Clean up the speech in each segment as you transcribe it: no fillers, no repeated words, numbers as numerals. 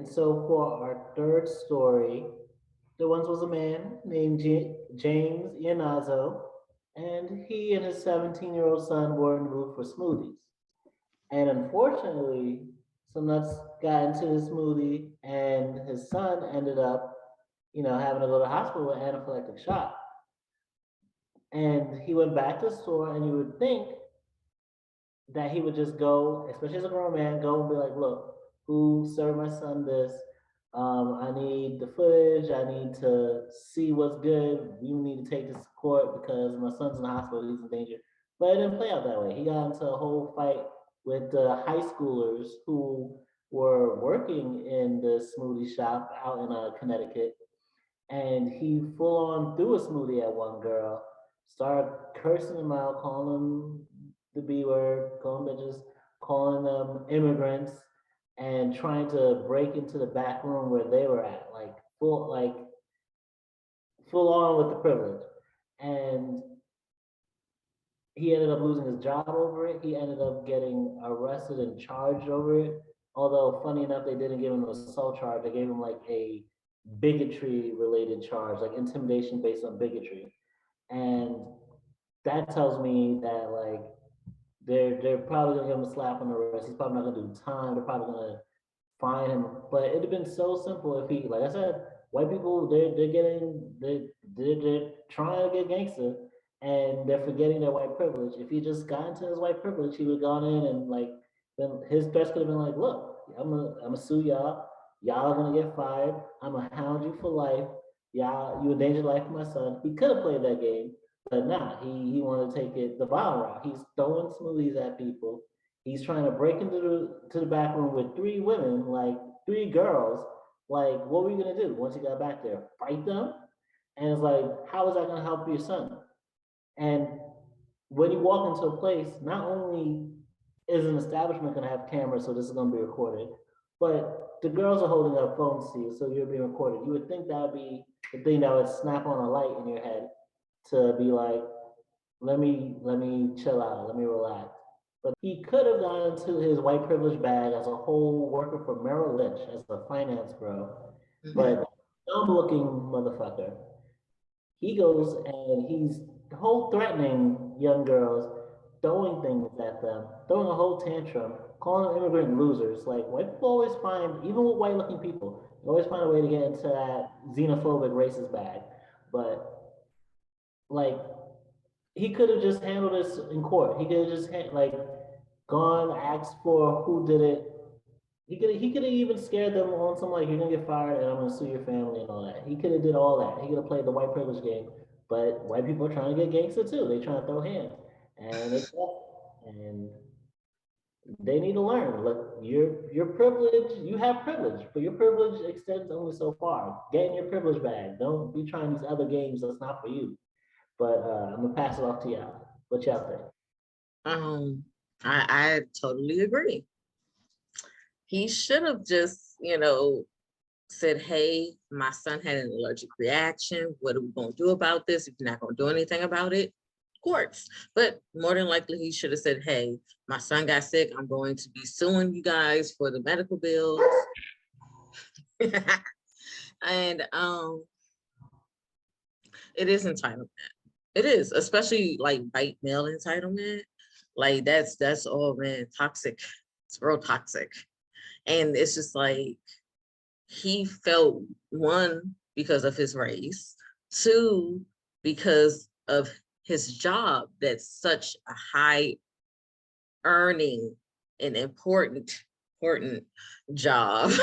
And so for our third story, there once was a man named James Iannazzo, and he and his 17-year-old son were in the mood for smoothies. And unfortunately, some nuts got into the smoothie, and his son ended up, having to go to the hospital with anaphylactic shock. And he went back to the store, and you would think that he would just go, especially as a grown man, go and be like, look, who served my son this? I need the footage. I need to see what's good. We need to take this to court because my son's in the hospital. He's in danger. But it didn't play out that way. He got into a whole fight with the high schoolers who were working in the smoothie shop out in Connecticut. And he full on threw a smoothie at one girl, started cursing them out, calling them the B word, calling bitches, calling them immigrants, and trying to break into the back room where they were at, full on with the privilege. And he ended up losing his job over it. He ended up getting arrested and charged over it. Although, funny enough, they didn't give him an assault charge. They gave him like a bigotry related charge, like intimidation based on bigotry. And that tells me that like they're probably gonna give him a slap on the wrist. He's probably not gonna do time. They're probably gonna fine him. But it'd have been so simple if he, like I said, white people they're trying to get gangster and they're forgetting their white privilege. If he just got into his white privilege, he would have gone in and like then his threats could have been like, look, I'm gonna sue y'all. Y'all are gonna get fired. I'm gonna hound you for life. Y'all, you endangered the life of my son. He could have played that game, but nah, he wanted to take it the violent route. He's throwing smoothies at people. He's trying to break into the back room with three women, like three girls. Like, what were you gonna do once you got back there? Fight them? And it's like, how is that gonna help your son? And when you walk into a place, not only is an establishment gonna have cameras, so this is gonna be recorded, but the girls are holding up phones to you, so you're being recorded. You would think that would be the thing that would snap on a light in your head to be like, let me chill out, let me relax. But he could have gone into his white privilege bag as a whole worker for Merrill Lynch as a finance bro. But dumb looking motherfucker. He goes and he's the whole threatening young girls, throwing things at them, throwing a whole tantrum, calling them immigrant losers. Like white people always find, even with white looking people, they always find a way to get into that xenophobic racist bag. But like he could have just handled this in court. He could have just like gone, asked for who did it. He could have even scared them on some like you're gonna get fired and I'm gonna sue your family and all that. He could have did all that. He could have played the white privilege game. But white people are trying to get gangster too. They trying to throw hands, and they need to learn. Look, your privilege. You have privilege, but your privilege extends only so far. Get in your privilege bag. Don't be trying these other games that's not for you. But I'm gonna pass it off to y'all. What y'all think? I totally agree. He should have just, said, hey, my son had an allergic reaction. What are we going to do about this? If you're not going to do anything about it, courts. But more than likely, he should have said, hey, my son got sick. I'm going to be suing you guys for the medical bills. And it is entitlement. It is, especially like white male entitlement. Like that's all, man, toxic. It's real toxic. And it's just like, he felt, one, because of his race, two, because of his job, that's such a high earning and important job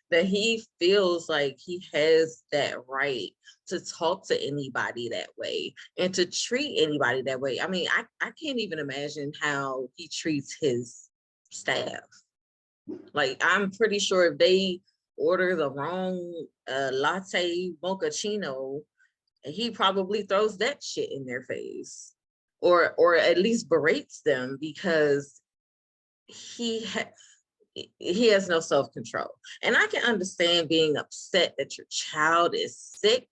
that he feels like he has that right to talk to anybody that way and to treat anybody that way. I mean, I can't even imagine how he treats his staff. Like, I'm pretty sure if they order the wrong latte mochaccino, he probably throws that shit in their face, or at least berates them, because he has no self-control. And I can understand being upset that your child is sick,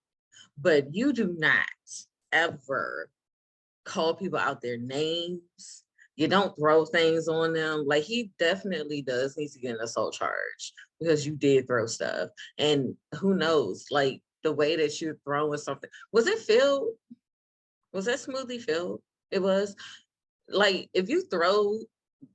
but you do not ever call people out their names. You don't throw things on them. Like, he definitely does need to get an assault charge because you did throw stuff. And who knows, like the way that you're throwing something. Was it filled? Was that smoothie filled? It was. Like, if you throw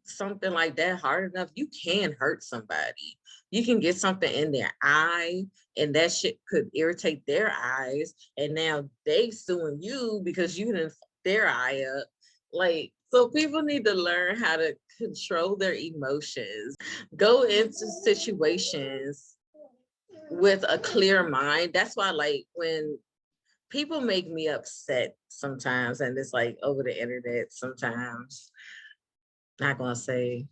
something like that hard enough, you can hurt somebody. You can get something in their eye, and that shit could irritate their eyes. And now they suing you because you didn't fuck their eye up. Like, so people need to learn how to control their emotions, go into situations with a clear mind. That's why, like, when people make me upset sometimes, and it's like over the internet sometimes, not gonna say,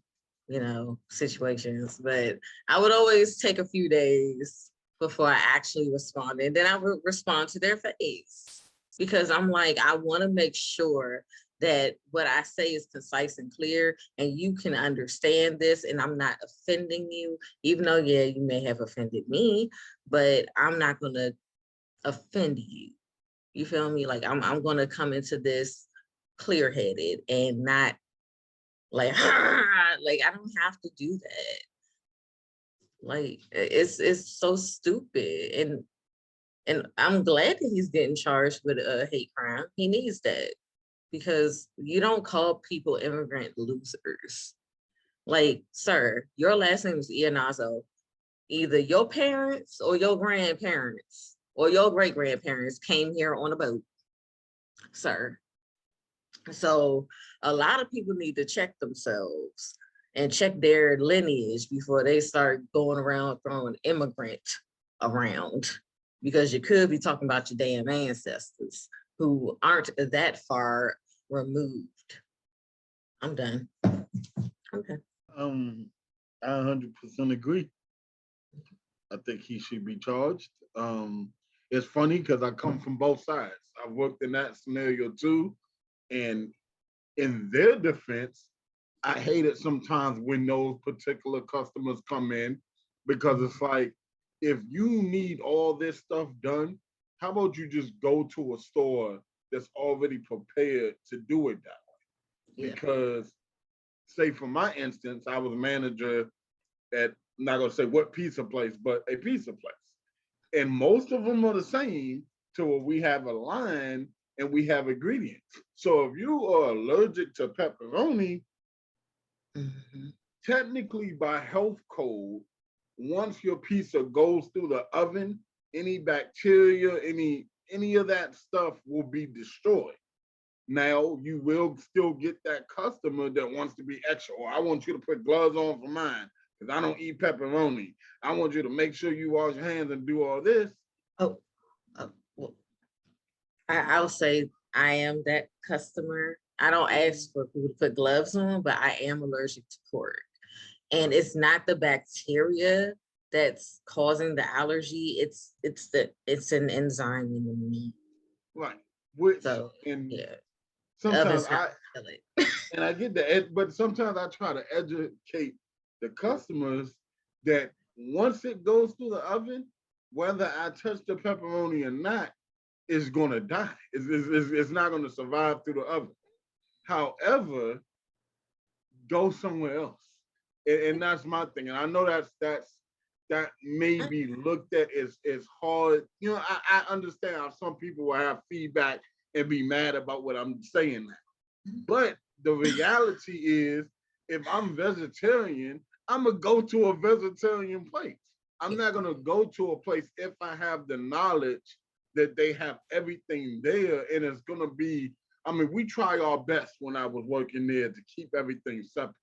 situations, but I would always take a few days before I actually responded. And then I would respond to their face because I'm like, I want to make sure that what I say is concise and clear and you can understand this and I'm not offending you, even though, yeah, you may have offended me, but I'm not going to offend you. You feel me? Like, I'm going to come into this clear-headed and not like, like, I don't have to do that. Like, it's so stupid. And I'm glad that he's getting charged with a hate crime. He needs that because you don't call people immigrant losers. Like, sir, your last name is Iannazzo. Either your parents or your grandparents or your great grandparents came here on a boat, sir. So a lot of people need to check themselves and check their lineage before they start going around throwing immigrant around, because you could be talking about your damn ancestors who aren't that far removed. I'm done. Okay. I 100% agree. I think he should be charged. It's funny because I come from both sides. I've worked in that scenario too. And in their defense, I hate it sometimes when those particular customers come in because it's like, if you need all this stuff done, how about you just go to a store that's already prepared to do it that way? Yeah. Because, say for my instance, I was a manager at, I'm not gonna say what pizza place, but a pizza place. And most of them are the same to where we have a line and we have ingredients. So if you are allergic to pepperoni, technically by health code, once your pizza goes through the oven, any bacteria, any of that stuff will be destroyed. Now you will still get that customer that wants to be extra. Or I want you to put gloves on for mine because I don't eat pepperoni. I want you to make sure you wash your hands and do all this. Well, I'll say I am that customer. I don't ask for people to put gloves on, but I am allergic to pork. And it's not the bacteria that's causing the allergy. It's an enzyme in the meat. Right. Which, so, and yeah. sometimes and I get that, but sometimes I try to educate the customers that once it goes through the oven, whether I touch the pepperoni or not, it's gonna die. It's not gonna survive through the oven. However, go somewhere else, and that's my thing. And I know that may be looked at as hard. You know, I understand how some people will have feedback and be mad about what I'm saying now. But the reality is, if I'm vegetarian, I'm gonna go to a vegetarian place. I'm not gonna go to a place if I have the knowledge that they have everything there, and it's gonna be. I mean, we try our best when I was working there to keep everything separate,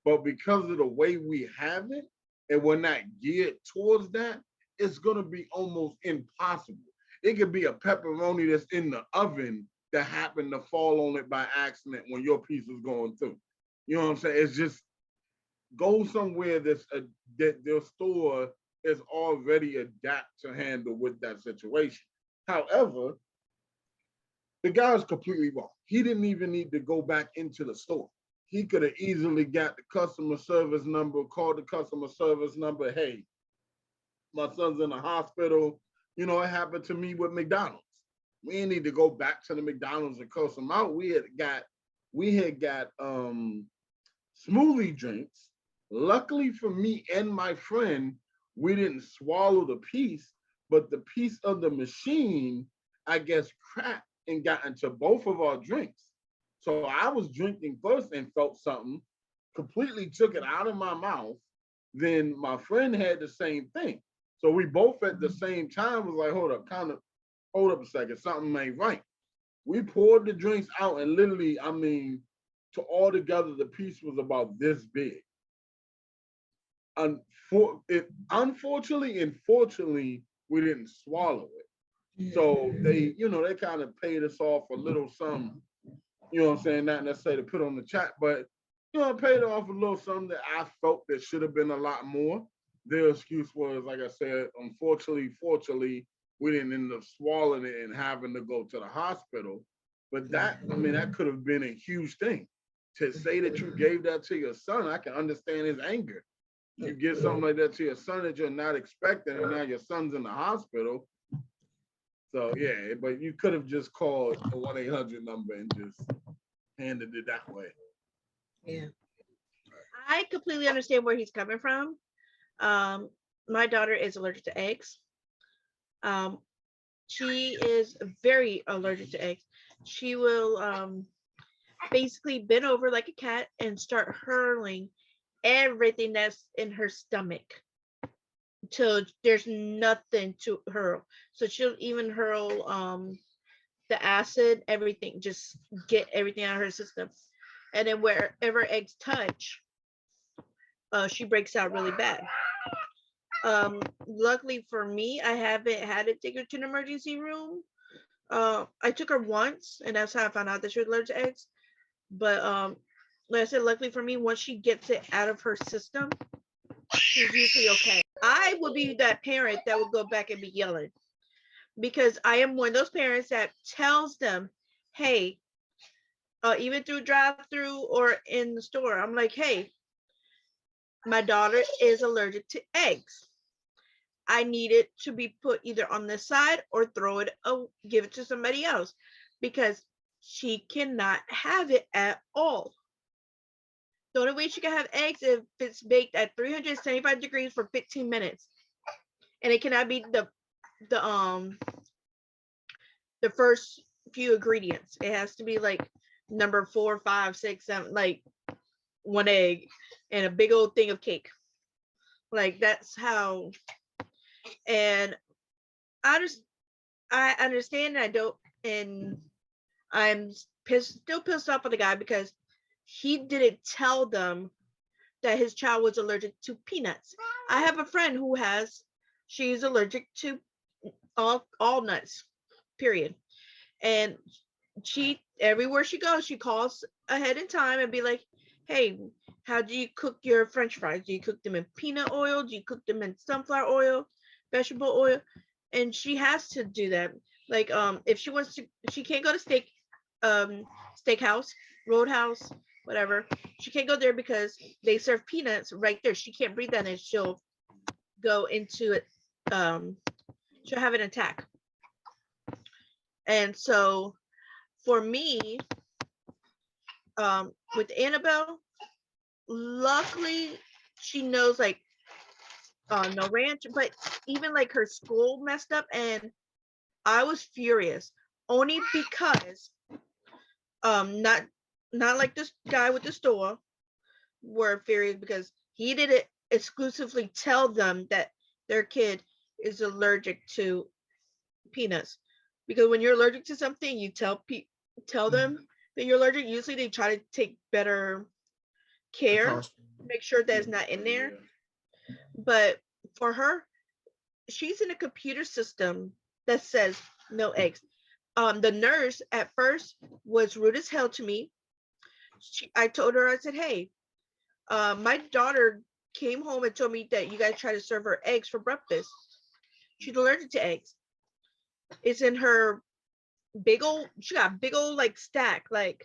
but because of the way we have it, and we're not geared towards that, it's gonna be almost impossible. It could be a pepperoni that's in the oven that happened to fall on it by accident when your piece was going through. You know what I'm saying? It's just go somewhere that their store is already adapt to handle with that situation. However, the guy is completely wrong. He didn't even need to go back into the store. He could have easily got the customer service number, called the customer service number. Hey, my son's in the hospital. You know, it happened to me with McDonald's. We didn't need to go back to the McDonald's and cuss them out. We had got we had got smoothie drinks. Luckily for me and my friend, we didn't swallow the piece, but the piece of the machine, I guess, cracked and got into both of our drinks. So I was drinking first and felt something, completely took it out of my mouth. Then my friend had the same thing. So we both at the same time was like, hold up a second, something ain't right. We poured the drinks out and literally, I mean, to all together, the piece was about this big. Unfortunately and fortunately, we didn't swallow it. So they, they kind of paid us off a little sum, what I'm saying, not necessarily to put on the chat, but, paid off a little something that I felt that should have been a lot more. Their excuse was, like I said, fortunately, we didn't end up swallowing it and having to go to the hospital. But that could have been a huge thing. To say that you gave that to your son, I can understand his anger. You give something like that to your son that you're not expecting, and now your son's in the hospital. So yeah, but you could have just called the 1-800 number and just handed it that way. Yeah. I completely understand where he's coming from. My daughter is allergic to eggs. She is very allergic to eggs. She will basically bend over like a cat and start hurling everything that's in her stomach till there's nothing to hurl. So she'll even hurl the acid, everything, just get everything out of her system. And then wherever eggs touch, she breaks out really bad. Luckily for me, I haven't had to take her to an emergency room. I took her once, and that's how I found out that she was allergic to eggs. But like I said, luckily for me, once she gets it out of her system, she's usually okay. I would be that parent that would go back and be yelling, because I am one of those parents that tells them, hey, even through drive-through or in the store, I'm like, hey, my daughter is allergic to eggs. I need it to be put either on this side or give it to somebody else, because she cannot have it at all. The only way she can have eggs if it's baked at 375 degrees for 15 minutes. And it cannot be the first few ingredients. It has to be like number 4, 5, 6, 7, like 1 egg and a big old thing of cake. Like that's how. And I understand, and I don't, and I'm still pissed off at the guy because he didn't tell them that his child was allergic to peanuts. I have a friend who she's allergic to all nuts, period. And everywhere she goes, she calls ahead in time and be like, hey, how do you cook your French fries? Do you cook them in peanut oil? Do you cook them in sunflower oil, vegetable oil? And she has to do that. Like, if she wants to, she can't go to steakhouse, Roadhouse, whatever. She can't go there because they serve peanuts right there. She can't breathe that, and she'll go into it. She'll have an attack. And so, for me, with Annabelle, luckily she knows like no ranch, but even like her school messed up, and I was furious only because not like this guy with the store were furious because he didn't exclusively tell them that their kid is allergic to peanuts. Because when you're allergic to something, you tell them that you're allergic. Usually they try to take better care, make sure that it's not in there. But for her, she's in a computer system that says no eggs. The nurse at first was rude as hell to me. I told her, I said, hey, my daughter came home and told me that you guys try to serve her eggs for breakfast. She's allergic to eggs. It's in her she got a big old like stack, like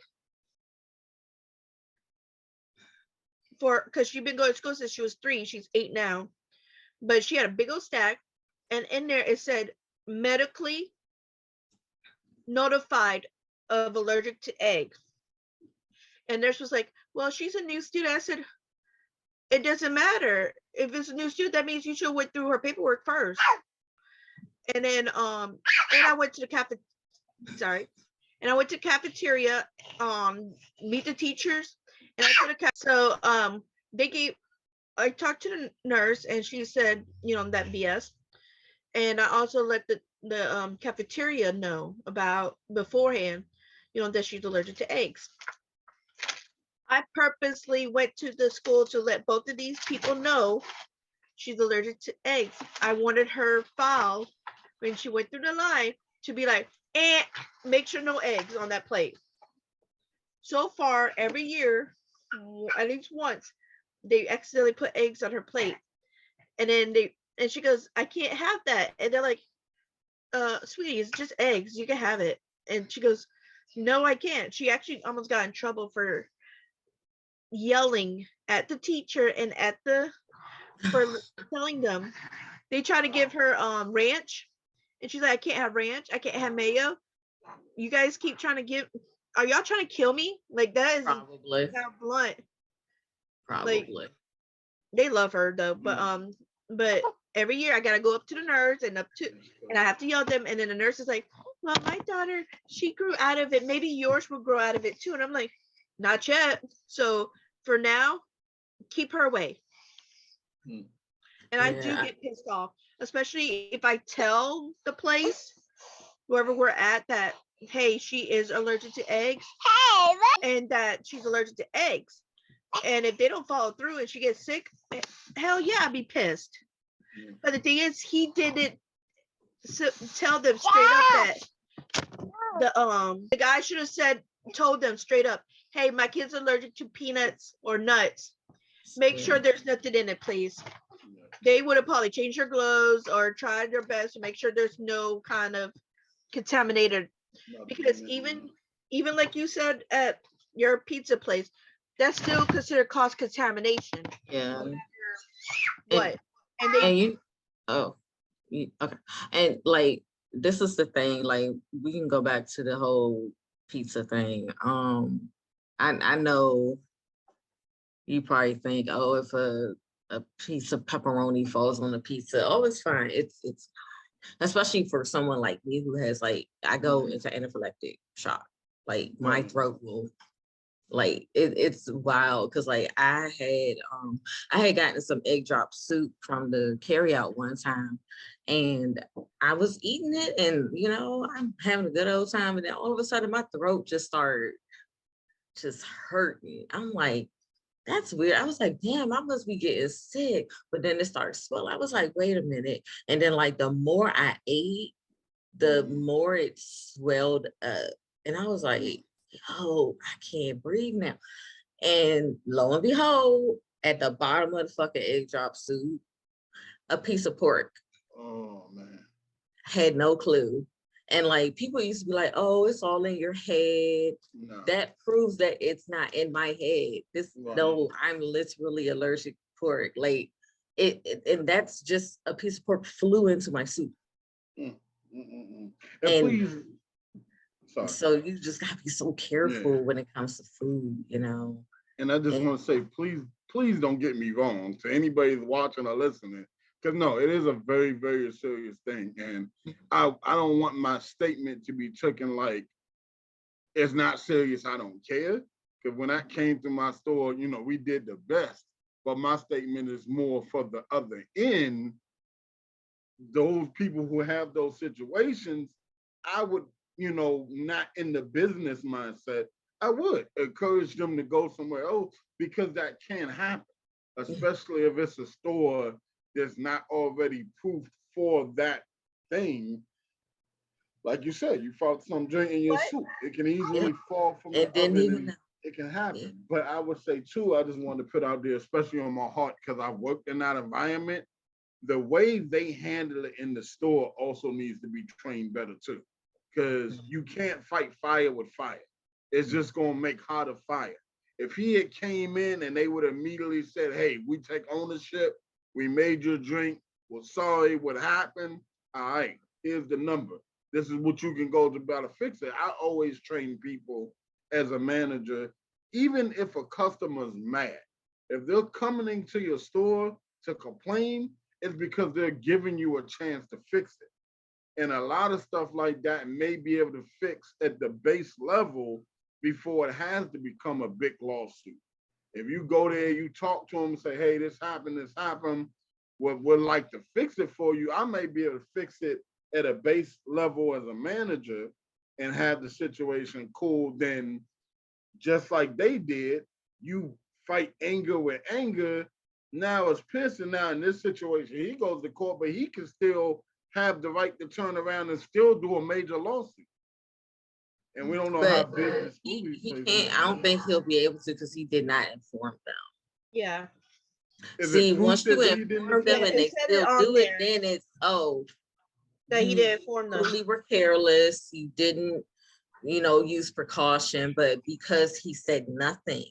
because she's been going to school since she was 3. She's 8 now. But she had a big old stack, and in there it said medically notified of allergic to eggs. And nurse was like, well, she's a new student. I said, it doesn't matter. If it's a new student, that means you should have went through her paperwork first. And then and I went to the and I went to cafeteria, meet the teachers, and I took a so I talked to the nurse and she said, that BS. And I also let the cafeteria know about beforehand, that she's allergic to eggs. I purposely went to the school to let both of these people know she's allergic to eggs. I wanted her file when she went through the line to be like, make sure no eggs on that plate. So far, every year, at least once, they accidentally put eggs on her plate. And then she goes, I can't have that. And they're like, sweetie, it's just eggs. You can have it. And she goes, no, I can't. She actually almost got in trouble for yelling at the teacher and for telling them. They try to give her ranch. And she's like, I can't have ranch. I can't have mayo. You guys keep trying to give. Are y'all trying to kill me? Like, that is Probably. how blunt. Probably. Like, they love her though, but every year I gotta go up to the nurse and I have to yell at them, and then the nurse is like, well, my daughter, she grew out of it. Maybe yours will grow out of it too. And I'm like, not yet. So for now, keep her away. And I do get pissed off, especially if I tell the place, wherever we're at, that, hey, she is allergic to eggs, and that she's allergic to eggs. And if they don't follow through and she gets sick, hell yeah, I'd be pissed. But the thing is, he didn't tell them straight up that the guy should have told them straight up, hey, my kid's allergic to peanuts or nuts. Make sure there's nothing in it, please. They would have probably changed their gloves or tried their best to make sure there's no kind of contaminated. Because even like you said at your pizza place, that's still considered cross contamination. Yeah. What? Okay. And like, this is the thing, like, we can go back to the whole pizza thing. I know you probably think, oh, if a piece of pepperoni falls on the pizza, oh, it's fine. It's especially for someone like me who has, like, I go into anaphylactic shock. Like, my throat will, like, it's wild, because like I had gotten some egg drop soup from the carryout one time, and I was eating it, and I'm having a good old time, and then all of a sudden my throat just started hurting. I'm like, that's weird. I was like, damn, I must be getting sick. But then it started swelling. I was like, wait a minute. And then, like, the more I ate, the more it swelled up. And I was like, yo, I can't breathe now. And lo and behold, at the bottom of the fucking egg drop soup, a piece of pork. Oh, man. Had no clue. And like, people used to be like, oh, it's all in your head. No. That proves that it's not in my head. No, I'm literally allergic to pork. Like, and that's just a piece of pork flew into my soup. And please, so you just gotta be so careful when it comes to food, And I just want to say, please don't get me wrong to anybody who's watching or listening. Because no, it is a very, very serious thing. And I don't want my statement to be taken like, it's not serious, I don't care. Because when I came to my store, we did the best. But my statement is more for the other end. Those people who have those situations, I would, not in the business mindset, I would encourage them to go somewhere else, because that can happen, especially if it's a store that's not already proofed for that thing. Like you said, you found some drink in your soup. It can easily fall from the oven, and it can happen. But I would say too, I just want to put out there, especially on my heart, because I've worked in that environment, the way they handle it in the store also needs to be trained better too. Because you can't fight fire with fire. It's just gonna make hotter fire. If he had came in and they would immediately said, hey, we take ownership, we made your drink, we're sorry what happened, all right, here's the number. This is what you can go to better fix it. I always train people as a manager even if a customer's mad, if they're coming into your store to complain, it's because they're giving you a chance to fix it. And a lot of stuff like that may be able to fix at the base level before it has to become a big lawsuit. If you go there, you talk to them and say, hey, this happened, would like to fix it for you. I may be able to fix it at a base level as a manager and have the situation cool. Then just like they did, you fight anger with anger. Now it's pissing. Now in this situation, he goes to court, but he can still have the right to turn around and still do a major lawsuit. And we don't know how But big this he movie can't. I don't think he'll be able to because he did not inform them. Yeah. is. See, It true once you that he didn't inform them Yeah, and it they said it still on do it, there. then it's That he you didn't inform them. clearly were careless. You didn't, use precaution, but because he said nothing.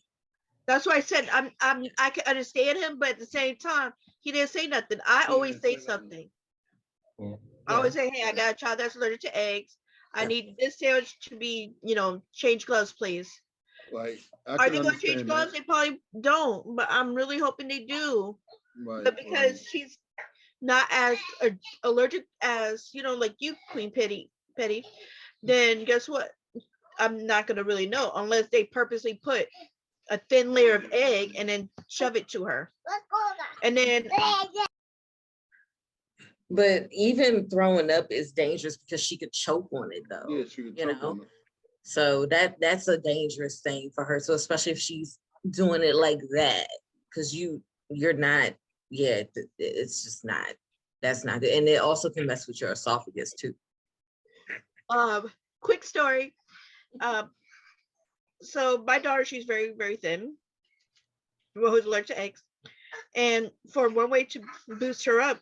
That's why I said I can understand him, but at the same time, he didn't say nothing. I always say something. Yeah. I always say, hey, I got a child that's allergic to eggs. I Yeah. need this sandwich to be, change gloves, please. Like, Are they going to change gloves? They probably don't, but I'm really hoping they do. Right, But because she's not as allergic as, like you, Queen Pedii, then guess what? I'm not going to really know unless they purposely put a thin layer of egg and then shove it to her. And then But even throwing up is dangerous because she could choke on it though. Yeah, she could choke on it. So that's a dangerous thing for her. So especially if she's doing it like that, because you're not, it's just not, that's not good. And it also can mess with your esophagus too. quick story. So my daughter, she's very, very thin. Who's allergic to eggs. And for one way to boost her up,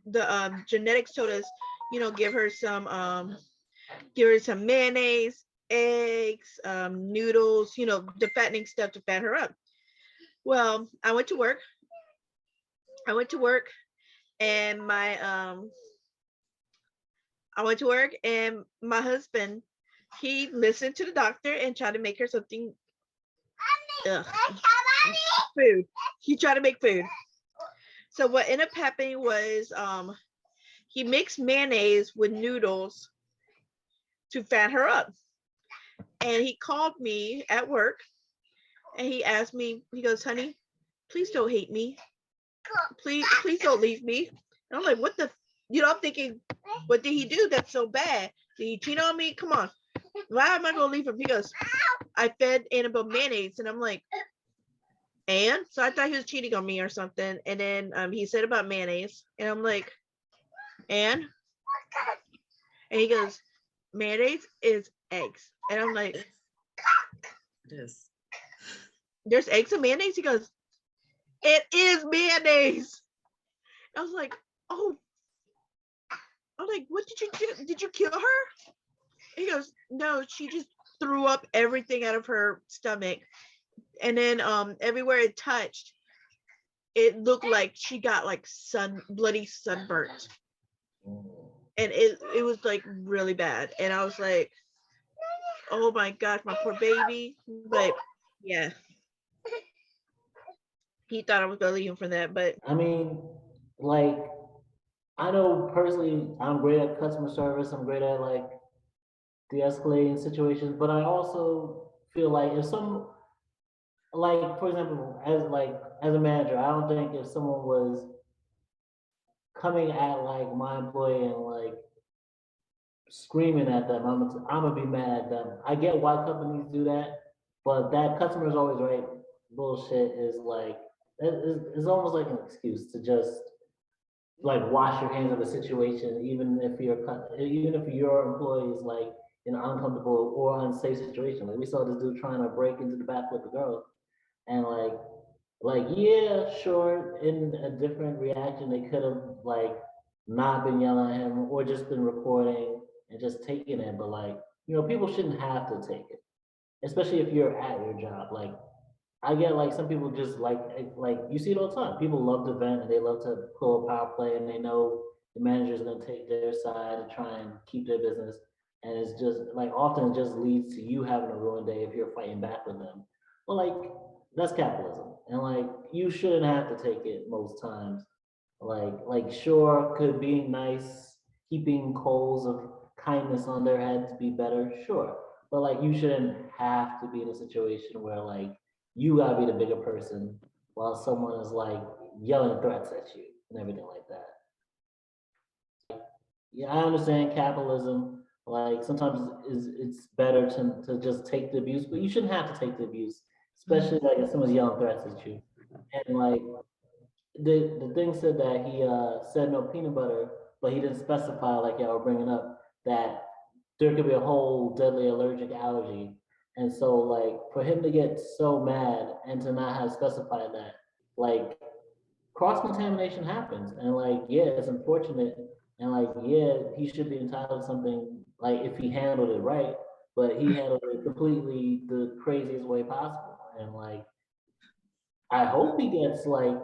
the genetics told us, give her some mayonnaise, eggs, noodles, the fattening stuff to fat her up. Well, I went to work and my husband, he listened to the doctor and tried to make her something. Food. He tried to make food. So what ended up happening was he mixed mayonnaise with noodles to fat her up. And he called me at work and he asked me, he goes, honey, please don't hate me. Please don't leave me. And I'm like, what the, I'm thinking, what did he do that's so bad? Did he cheat on me? Come on. Why am I going to leave him? He goes, I fed Annabelle mayonnaise. And I'm like, and? So I thought he was cheating on me or something. And then he said about mayonnaise. And I'm like, and he goes, mayonnaise is eggs. And I'm like, Yes. There's eggs and mayonnaise? He goes, it is mayonnaise. I was like, oh. I'm like, what did you do? Did you kill her? He goes, no, she just threw up everything out of her stomach. And then everywhere it touched, it looked like she got like bloody sunburnt. And it was like really bad. And I was like, oh my gosh, my poor baby. But yeah. He thought I was gonna leave him for that, but I mean, like, I know personally I'm great at customer service, I'm great at like de-escalating situations, but I also feel like if some, like for example, as a manager, I don't think if someone was coming at like my employee and like screaming at them, I'm gonna be mad at them. I get why companies do that, but that customer is always right bullshit is like it's almost like an excuse to just like wash your hands of the situation, even if your employee is like in an uncomfortable or unsafe situation. Like we saw this dude trying to break into the back with the girl, and yeah, sure, in a different reaction, they could have like not been yelling at him or just been recording and just taking it. But like, people shouldn't have to take it, especially if you're at your job. Like, I get like some people just like you see it all the time. People love to vent and they love to pull a power play and they know the manager's gonna take their side and try and keep their business. And it's just like often it just leads to you having a ruined day if you're fighting back with them. Well, like that's capitalism, and like you shouldn't have to take it most times. Sure, could being nice, heaping coals of kindness on their heads be better? Sure, but like you shouldn't have to be in a situation where like you gotta be the bigger person while someone is like yelling threats at you and everything like that. Yeah, I understand capitalism. Like sometimes it's better to just take the abuse, but you shouldn't have to take the abuse, especially like if someone's yelling threats at you. And like the thing said that he said no peanut butter, but he didn't specify like y'all were bringing up that there could be a whole deadly allergic allergy. And so like for him to get so mad and to not have specified that, like cross contamination happens, and like yeah, it's unfortunate, and like yeah, he should be entitled to something like if he handled it right, but he handled it completely the craziest way possible, and like I hope he gets like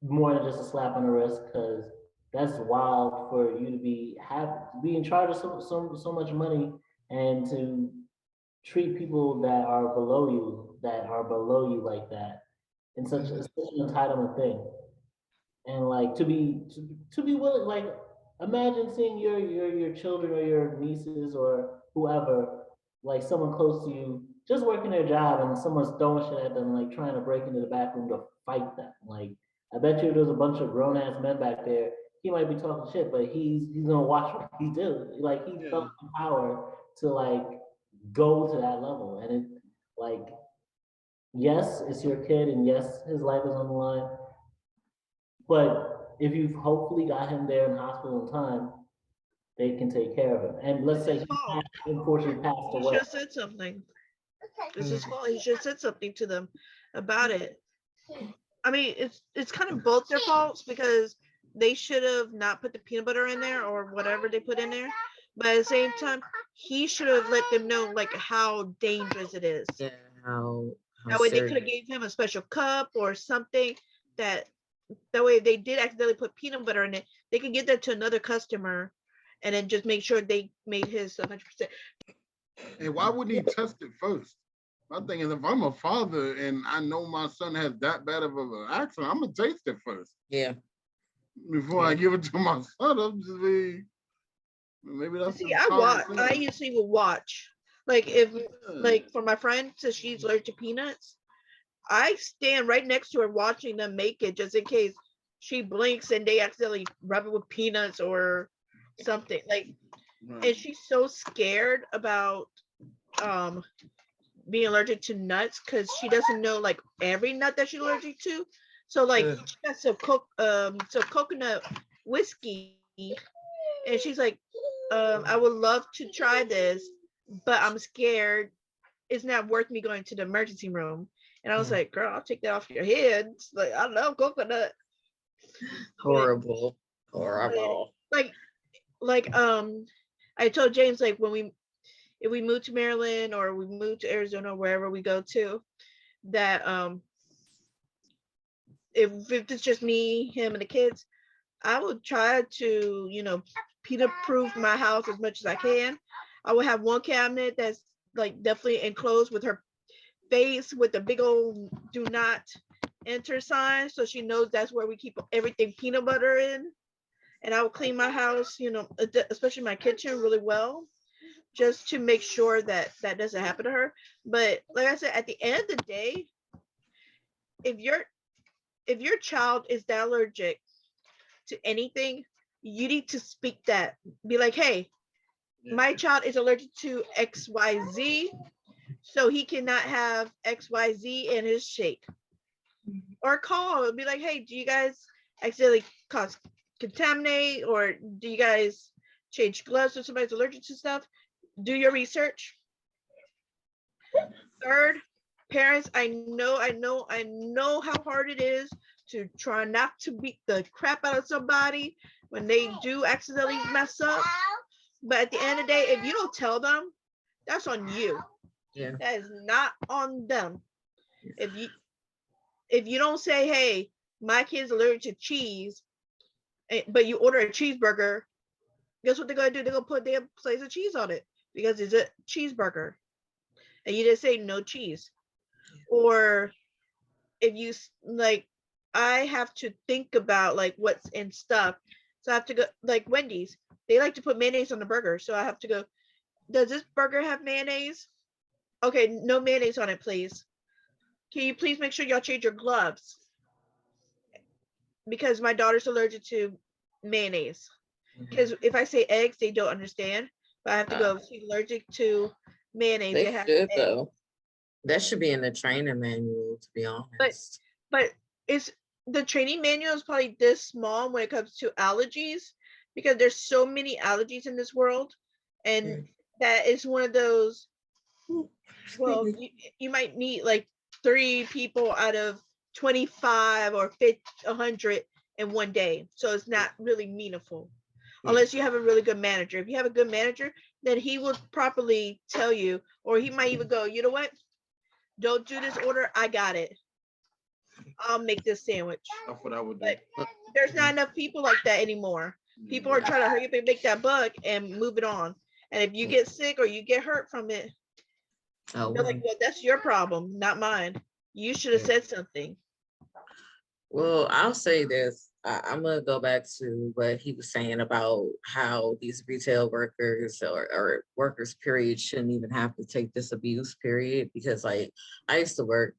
more than just a slap on the wrist because that's wild for you to be in charge of so much money and to treat people that are below you like that in such an entitlement thing and like to be willing like imagine seeing your children or your nieces or whoever like someone close to you just working their job and someone's throwing shit at them like trying to break into the back room to fight them like I bet you there's a bunch of grown-ass men back there he might be talking shit but he's gonna watch what he's doing like he Yeah. felt the power to like go to that level and it like yes it's your kid and yes his life is on the line but if you've hopefully got him there in hospital in time, they can take care of him. And let's It's say his fault. unfortunately passed He away. should have said something. It's his fault. He should have said something to them about it. I mean, it's kind of both their faults because they should have not put the peanut butter in there or whatever they put in there. But at the same time, he should have let them know like how dangerous it is. Yeah, how That way they could have serious. gave him a special cup or something that that way if they did accidentally put peanut butter in it, they could give that to another customer and then just make sure they made his 100%. And why wouldn't he test it first? My thing is, if I'm a father and I know my son has that bad of an accent, I'm gonna taste it first Yeah. before I give it to my son. I'm just maybe that's See, the I common watch. I sense. usually will watch. Like if Yeah. like for my friend says she's allergic to peanuts, I stand right next to her watching them make it just in case she blinks and they accidentally rub it with peanuts or something. Like Right. and she's so scared about um being allergic to nuts because she doesn't know like every nut that she's allergic to. So like she got some coconut whiskey and she's like, I would love to try this, but I'm scared. It's not worth me going to the emergency room. And I was like, girl, I'll take that off your head. It's like I love coconut. Horrible. Horrible. Like I told James like if we move to Maryland or we move to Arizona, wherever we go to, that if it's just me, him, and the kids, I would try to, peanut proof my house as much as I can. I would have one cabinet that's like definitely enclosed with her face with the big old do not enter sign. So she knows that's where we keep everything peanut butter in. And I would clean my house, especially my kitchen really well, just to make sure that that doesn't happen to her. But like I said, at the end of the day, if your child is that allergic to anything, you need to speak that. Be like, hey, my child is allergic to XYZ, so he cannot have XYZ in his shake. Or call and be like, hey, do you guys accidentally contaminate, or do you guys change gloves if somebody's allergic to stuff? Do your research. Third, parents, I know how hard it is to try not to beat the crap out of somebody when they do accidentally mess up. But at the end of the day, if you don't tell them, that's on you. Yeah. That is not on them. If you don't say, hey, my kid's allergic to cheese, but you order a cheeseburger, guess what they're gonna do? They're gonna put their slice of cheese on it because it's a cheeseburger. And you just say no cheese. Or if you like, I have to think about like what's in stuff. So I have to go, like Wendy's, they like to put mayonnaise on the burger. So I have to go, does this burger have mayonnaise? Okay, no mayonnaise on it, please. Can you please make sure y'all change your gloves? Because my daughter's allergic to mayonnaise. Because if I say eggs, they don't understand. But I have to go, if she's allergic to mayonnaise, They it has should eggs. though. That should be in the training manual, to be honest. But it's the training manual is probably this small when it comes to allergies, because there's so many allergies in this world, and that is one of those. Well, you might meet like 3 people out of 25 or 50, 100 in one day, so it's not really meaningful unless you have a really good manager. If you have a good manager, then he will properly tell you, or he might even go, you know what, don't do this order, I got it, I'll make this sandwich. That's what I would do. But there's not enough people like that anymore. People are trying to hurry up and make that buck and move it on. And if you get sick or you get hurt from it, they're like, well, that's your problem, not mine. You should have said something. Well, I'll say this. I'm gonna go back to what he was saying about how these retail workers or workers, period, shouldn't even have to take this abuse, period, because like I used to work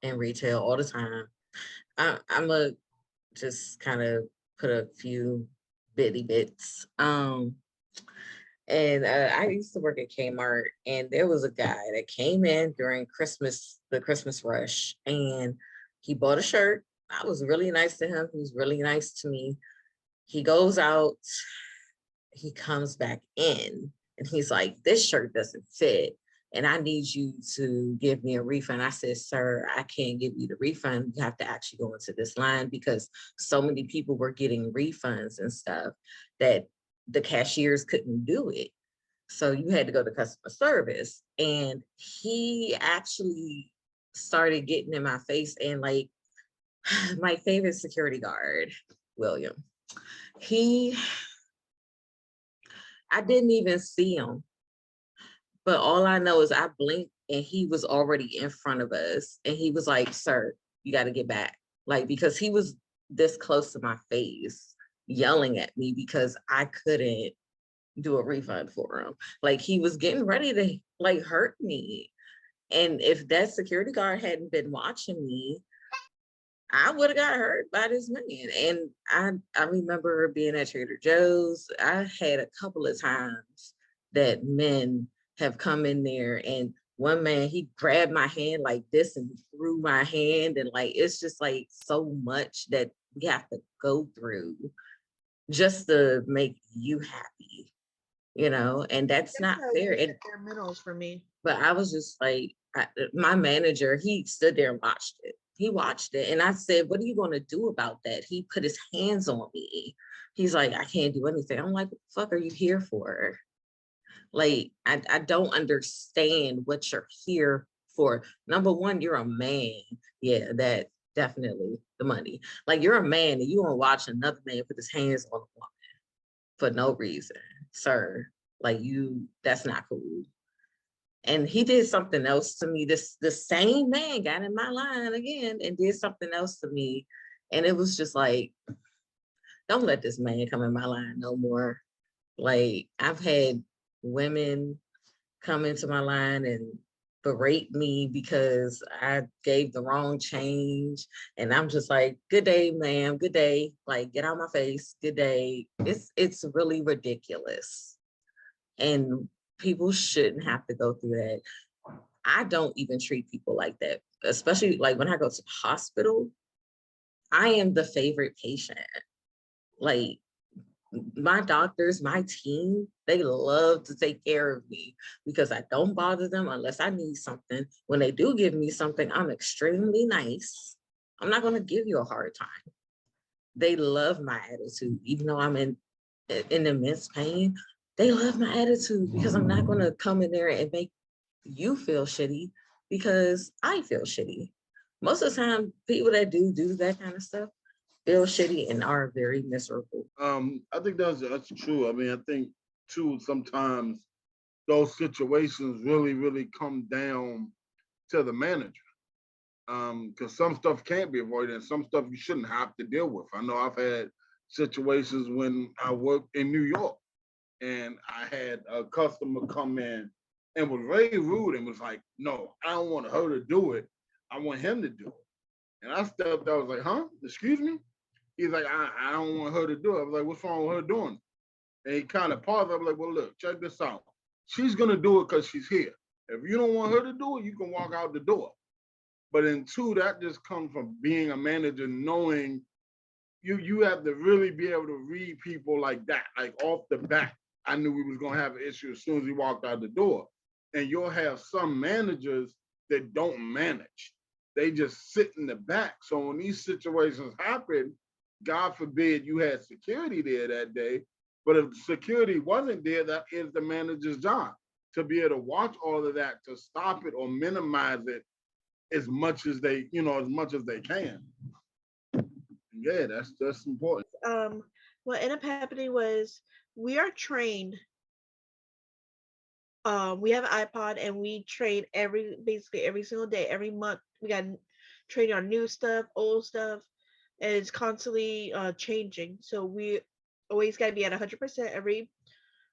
in retail all the time. I'm gonna just kind of put a few bitty bits. And I used to work at Kmart, and there was a guy that came in during Christmas, the Christmas rush, and he bought a shirt. I was really nice to him. He was really nice to me. He goes out, he comes back in, and he's like, this shirt doesn't fit, and I need you to give me a refund. I said, sir, I can't give you the refund. You have to actually go into this line, because so many people were getting refunds and stuff that the cashiers couldn't do it. So you had to go to customer service. And he actually started getting in my face, and like my favorite security guard, William, I didn't even see him, but all I know is I blinked and he was already in front of us. And he was like, sir, you got to get back. Like, because he was this close to my face yelling at me because I couldn't do a refund for him. Like, he was getting ready to like hurt me. And if that security guard hadn't been watching me, I would have got hurt by this man. And I remember being at Trader Joe's. I had a couple of times that men have come in there, and one man, he grabbed my hand like this and threw my hand. And like, it's just like so much that we have to go through just to make you happy, you know, and that's not fair. And minerals for me. But I was just like, my manager, he stood there and watched it. He watched it. And I said, what are you going to do about that? He put his hands on me. He's like, I can't do anything. I'm like, what the fuck are you here for? Like, I don't understand what you're here for. Number one, you're a man. Yeah, that definitely the money. Like, you're a man and you want to watch another man put his hands on a woman for no reason, sir. Like, that's not cool. And he did something else to me. The same man got in my line again and did something else to me. And it was just like, don't let this man come in my line no more. Like, I've had women come into my line and berate me because I gave the wrong change. And I'm just like, good day, ma'am, good day. Like, get out my face, good day. It's really ridiculous. And people shouldn't have to go through that. I don't even treat people like that, especially like when I go to the hospital. I am the favorite patient. Like, my doctors, my team, they love to take care of me because I don't bother them unless I need something. When they do give me something, I'm extremely nice. I'm not going to give you a hard time. They love my attitude, even though I'm in immense pain. They love my attitude because I'm not going to come in there and make you feel shitty because I feel shitty. Most of the time, people that do that kind of stuff feel shitty and are very miserable. I think that's true. I mean, I think too, sometimes those situations really come down to the manager. Because some stuff can't be avoided and some stuff you shouldn't have to deal with. I know I've had situations when I worked in New York and I had a customer come in and was very rude and was like, no, I don't want her to do it. I want him to do it. And I stepped out, I was like, huh? Excuse me? He's like, I don't want her to do it. I was like, what's wrong with her doing it? And he kind of paused. I was like, well, look, check this out. She's going to do it because she's here. If you don't want her to do it, you can walk out the door. But in two, that just comes from being a manager, knowing you have to really be able to read people like that. Like off the bat, I knew we was gonna have an issue as soon as he walked out the door. And you'll have some managers that don't manage. They just sit in the back. So when these situations happen, God forbid you had security there that day, but if security wasn't there, that is the manager's job, to be able to watch all of that, to stop it or minimize it as much as they, as much as they can. Yeah, that's important. What ended up happening was we are trained. We have an iPod and we train basically every single day, every month. We got training on new stuff, old stuff, and it's constantly changing. So we always got to be at 100% every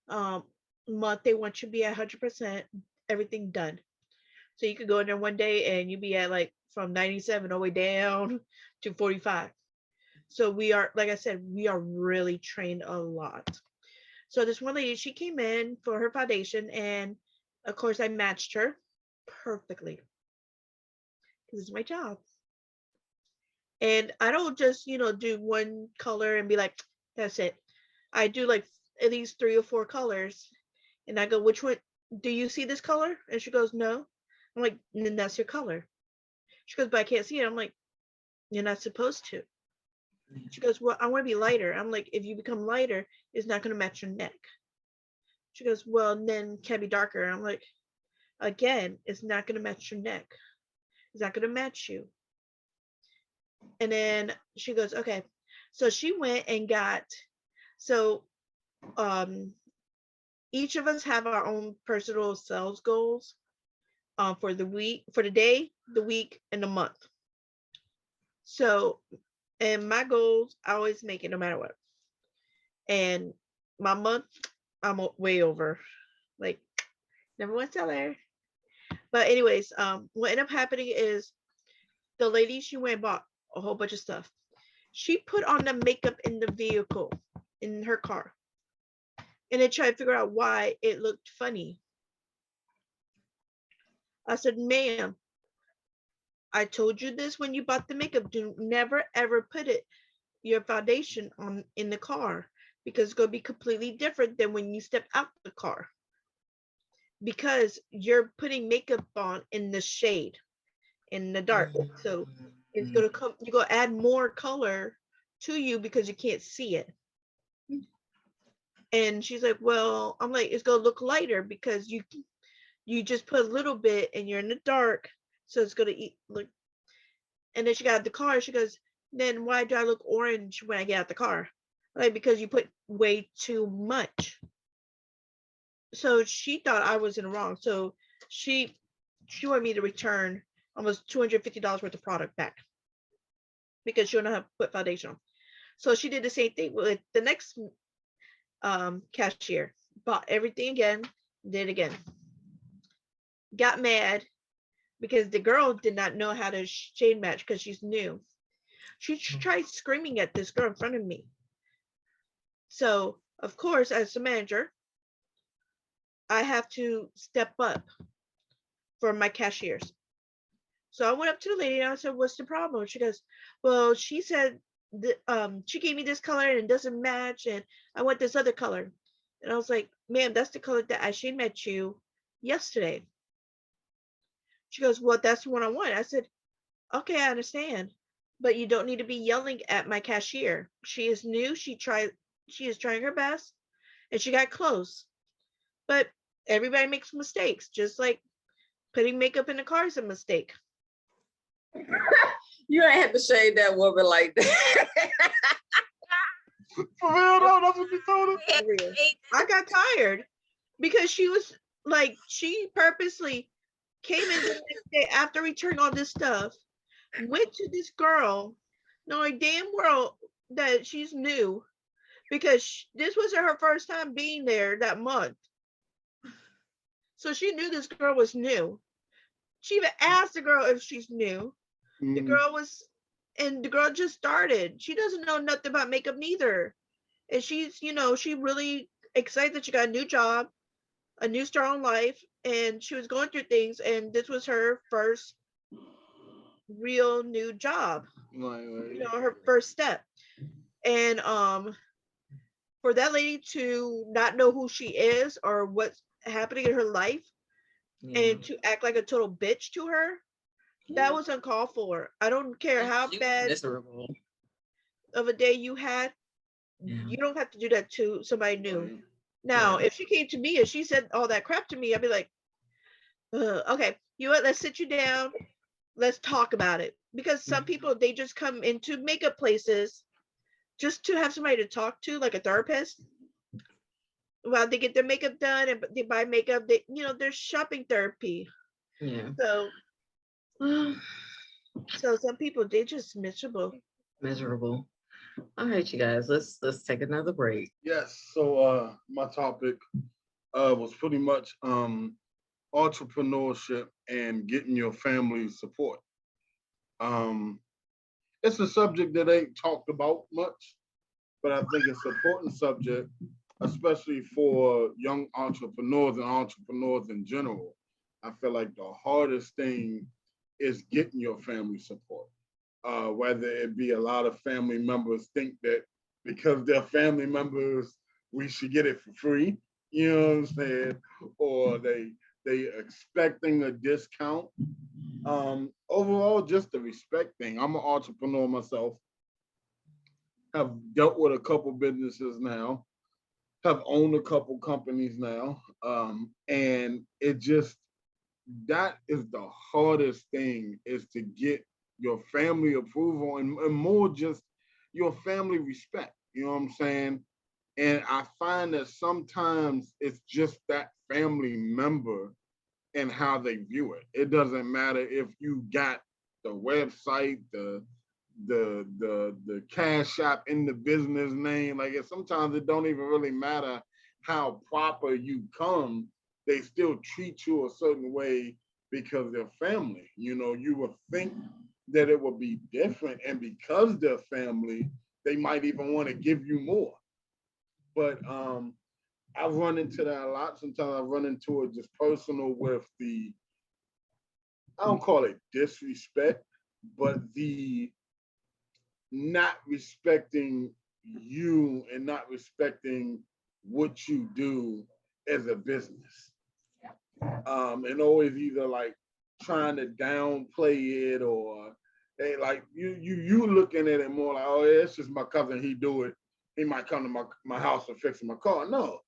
month. They want you to be at 100%, everything done. So you could go in there one day and you be at like from 97 all the way down to 45. So we are, like I said, we are really trained a lot. So this one lady, she came in for her foundation, and of course I matched her perfectly because it's my job. And I don't just, do one color and be like, that's it. I do like at least 3 or 4 colors, and I go, which one? Do you see this color? And she goes, no. I'm like, then that's your color. She goes, but I can't see it. I'm like, you're not supposed to. She goes, well, I want to be lighter. I'm like, if you become lighter, it's not going to match your neck. She goes, well, then can be darker. I'm like, again, it's not going to match your neck. It's not going to match you. And then she goes, okay. So she went and got, each of us have our own personal sales goals for the week, for the day, the week, and the month. So, and my goals, I always make it no matter what. And my month, I'm way over. Like, number one seller. But anyways, what ended up happening is the lady, she went and bought a whole bunch of stuff. She put on the makeup in the vehicle, in her car. And then tried to figure out why it looked funny. I said, ma'am, I told you this when you bought the makeup. Do never ever put your foundation on in the car, because it's going to be completely different than when you step out the car, because you're putting makeup on in the shade, in the dark. So it's going to come, you're going to add more color to you because you can't see it. And she's like, well, I'm like, it's going to look lighter because you just put a little bit and you're in the dark. So it's going to look. And then she got out the car. She goes, then why do I look orange when I get out the car? Like, because you put way too much. So she thought I was in the wrong. So she wanted me to return almost $250 worth of product back because she don't know how to put foundation on. So she did the same thing with the next cashier. Bought everything again, did it again. Got mad because the girl did not know how to shade match because she's new. She tried screaming at this girl in front of me. So, of course, as the manager, I have to step up for my cashiers. So I went up to the lady and I said, what's the problem? She goes, well, she said, she gave me this color and it doesn't match, and I want this other color. And I was like, ma'am, that's the color that I shade matched you yesterday. She goes, well, that's the one I want. I said, okay, I understand, but you don't need to be yelling at my cashier. She is new. She is trying her best, and she got close. But everybody makes mistakes, just like putting makeup in the car is a mistake. You ain't have to shade that woman like that. For real though, that's what you told her? I got tired because she was like, she purposely came in the next day after returning all this stuff went to this girl, knowing damn well that she's new, because this was her first time being there that month. So she knew this girl was new. She even asked the girl if she's new. The girl was, and the girl just started. She doesn't know nothing about makeup neither. And she's, she really excited that she got a new job, a new start in life, and she was going through things. And this was her first real new job, her first step. And for that lady to not know who she is or what's happening in her life, and to act like a total bitch to her, that was uncalled for. I don't care how bad miserable of a day you had. You don't have to do that to somebody new. Now, if she came to me and she said all that crap to me, I'd be like, okay, you know what? Let's sit you down. Let's talk about it. Because some people, they just come into makeup places just to have somebody to talk to, like a therapist. While they get their makeup done and they buy makeup, there's shopping therapy. Yeah. So some people, they just miserable. All right, you guys, let's take another break. Yes. So my topic was pretty much entrepreneurship and getting your family support. It's a subject that ain't talked about much, but I think it's an important subject, especially for young entrepreneurs and entrepreneurs in general. I feel like the hardest thing is getting your family support. Whether it be a lot of family members think that because they're family members, we should get it for free, you know what I'm saying? Or they expecting a discount. Overall, just the respect thing. I'm an entrepreneur myself, have dealt with a couple businesses now, have owned a couple companies now. And it just, that is the hardest thing, is to get your family approval and more just your family respect. You know what I'm saying? And I find that sometimes it's just that family member and how they view it. It doesn't matter if you got the website, the cash app in the business name. Like sometimes it don't even really matter how proper you come. They still treat you a certain way because they're family. You would think that it would be different, and because they're family, they might even want to give you more. But I run into that a lot. Sometimes I run into it just personal with I don't call it disrespect, but the not respecting you and not respecting what you do as a business. And always either like trying to downplay it, or they like you looking at it more like, oh yeah, it's just my cousin, he do it. He might come to my house and fix my car. No,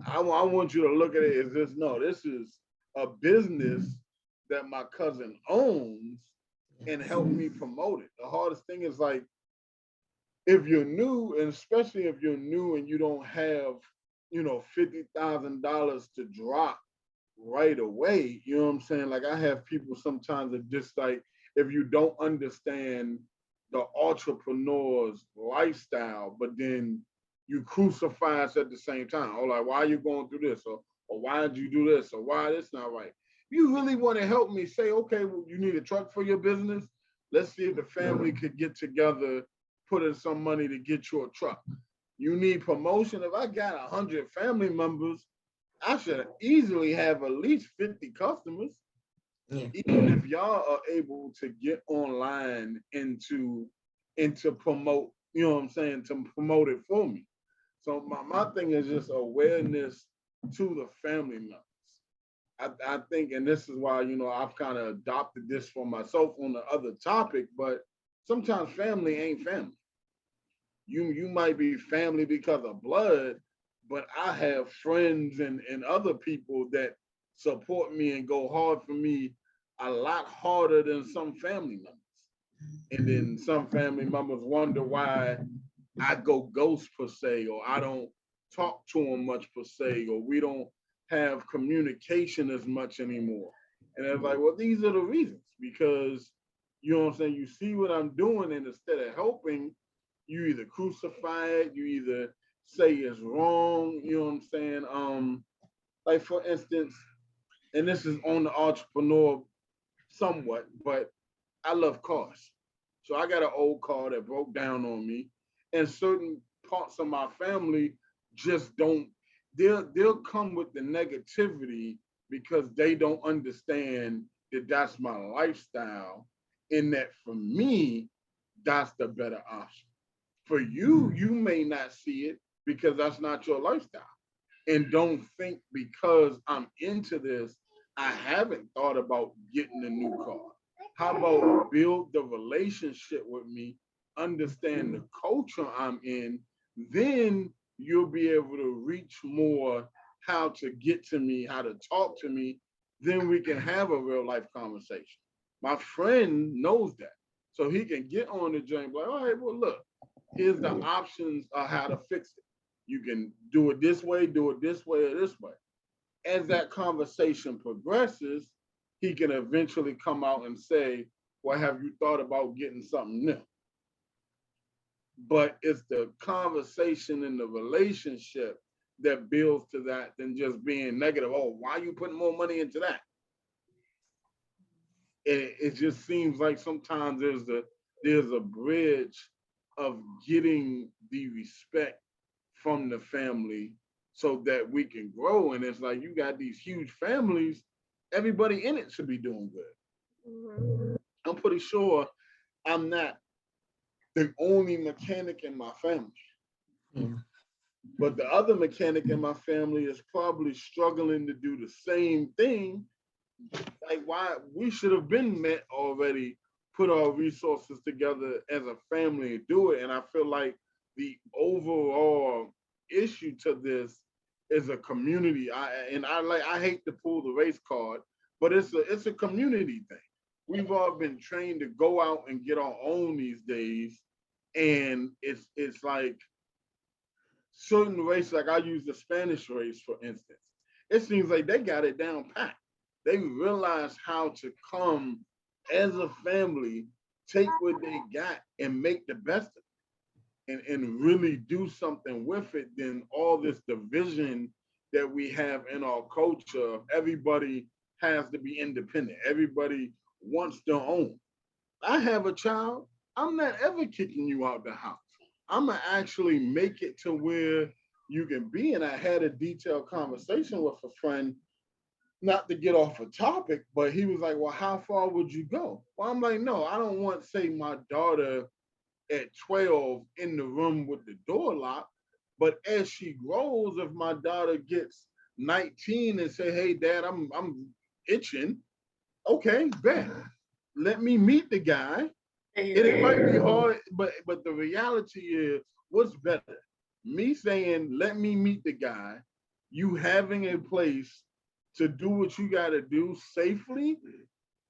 I want you to look at it as this. No, this is a business that my cousin owns and help me promote it. The hardest thing is like, if you're new, and especially if you're new and you don't have, $50,000 to drop right away, you know what I'm saying? Like I have people sometimes that just like, if you don't understand the entrepreneur's lifestyle, but then you crucify us at the same time. Or like, why are you going through this? Or why did you do this? Or why this not right? You really want to help me say, okay, well, you need a truck for your business? Let's see if the family could get together, put in some money to get you a truck. You need promotion. If I got 100 family members, I should easily have at least 50 customers. Yeah. Even if y'all are able to get online and to promote, you know what I'm saying, to promote it for me. So my thing is just awareness to the family members. I think, and this is why, I've kind of adopted this for myself on the other topic, but sometimes family ain't family. You might be family because of blood, but I have friends and other people that support me and go hard for me a lot harder than some family members. And then some family members wonder why I go ghost per se, or I don't talk to them much per se, or we don't have communication as much anymore. And it's like, well, these are the reasons, because You know what I'm saying? You see what I'm doing, and instead of helping, you either crucify it, you either say it's wrong, you know what I'm saying? Like for instance, and this is on the entrepreneur somewhat, but I love cars. So I got an old car that broke down on me, and certain parts of my family just don't, they'll come with the negativity because they don't understand that that's my lifestyle, and that for me, that's the better option. For you, you may not see it because that's not your lifestyle. And don't think because I'm into this, I haven't thought about getting a new car. How about build the relationship with me, understand the culture I'm in, then you'll be able to reach more how to get to me, how to talk to me, then we can have a real life conversation. My friend knows that. So he can get on the joint, like, all right, well, look, here's the options of how to fix it. You can do it this way, or this way. As that conversation progresses, he can eventually come out and say, well, have you thought about getting something new? But it's the conversation and the relationship that builds to that than just being negative. Oh, why are you putting more money into that? It just seems like sometimes there's a bridge of getting the respect from the family so that we can grow. And it's like you got these huge families, everybody in it should be doing good. Mhm. I'm pretty sure I'm not the only mechanic in my family. Yeah. But the other mechanic in my family is probably struggling to do the same thing. Like, why we should have been met already, put our resources together as a family and do it. And I feel like the overall issue to this is a community. I hate to pull the race card, but it's a community thing. We've all been trained to go out and get our own these days, and it's like certain races, like I use the Spanish race, for instance. It seems like they got it down pat. They realize how to come as a family, take what they got and make the best of it and really do something with it than all this division that we have in our culture. Everybody has to be independent. Everybody wants their own. I have a child, I'm not ever kicking you out the house. I'm gonna actually make it to where you can be. And I had a detailed conversation with a friend, not to get off a topic, but he was like, well, how far would you go? Well, I'm like, no, I don't want, say, my daughter at 12 in the room with the door locked. But as she grows, if my daughter gets 19 and say, hey, dad, I'm itching, okay, bet. Let me meet the guy. It might be hard, but the reality is, what's better? Me saying, let me meet the guy, you having a place to do what you got to do safely,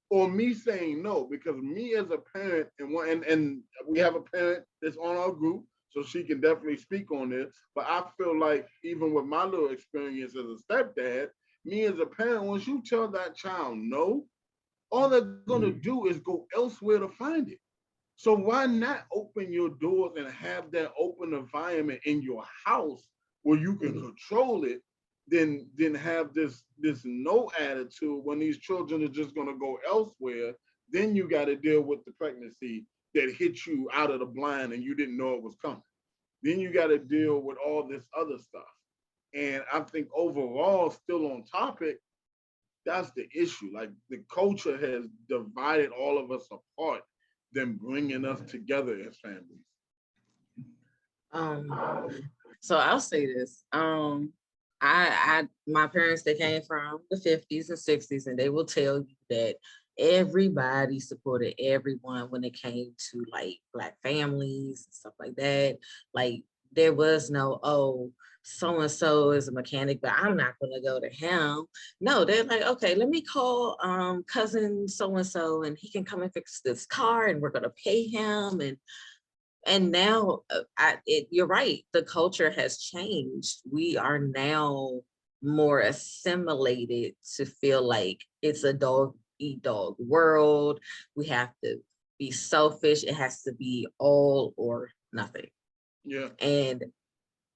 or me saying no? Because me as a parent, and we have a parent that's on our group, so she can definitely speak on this. But I feel like even with my little experience as a stepdad, me as a parent, once you tell that child no, all they're gonna do is go elsewhere to find it. So why not open your doors and have that open environment in your house where you can control it, than have this no attitude when these children are just gonna go elsewhere. Then you got to deal with the pregnancy that hit you out of the blind and you didn't know it was coming. Then you got to deal with all this other stuff. And I think overall, still on topic, that's the issue. Like the culture has divided all of us apart than bringing us together as families. So I'll say this. My parents, they came from the 50s and 60s, and they will tell you that everybody supported everyone when it came to like Black families and stuff like that. Like there was no, oh, so and so is a mechanic, but I'm not gonna go to him. No, they're like, okay, let me call cousin so and so, and he can come and fix this car, and we're gonna pay him. And now, you're right, the culture has changed. We are now more assimilated to feel like it's a dog eat dog world. We have to be selfish. It has to be all or nothing. Yeah. And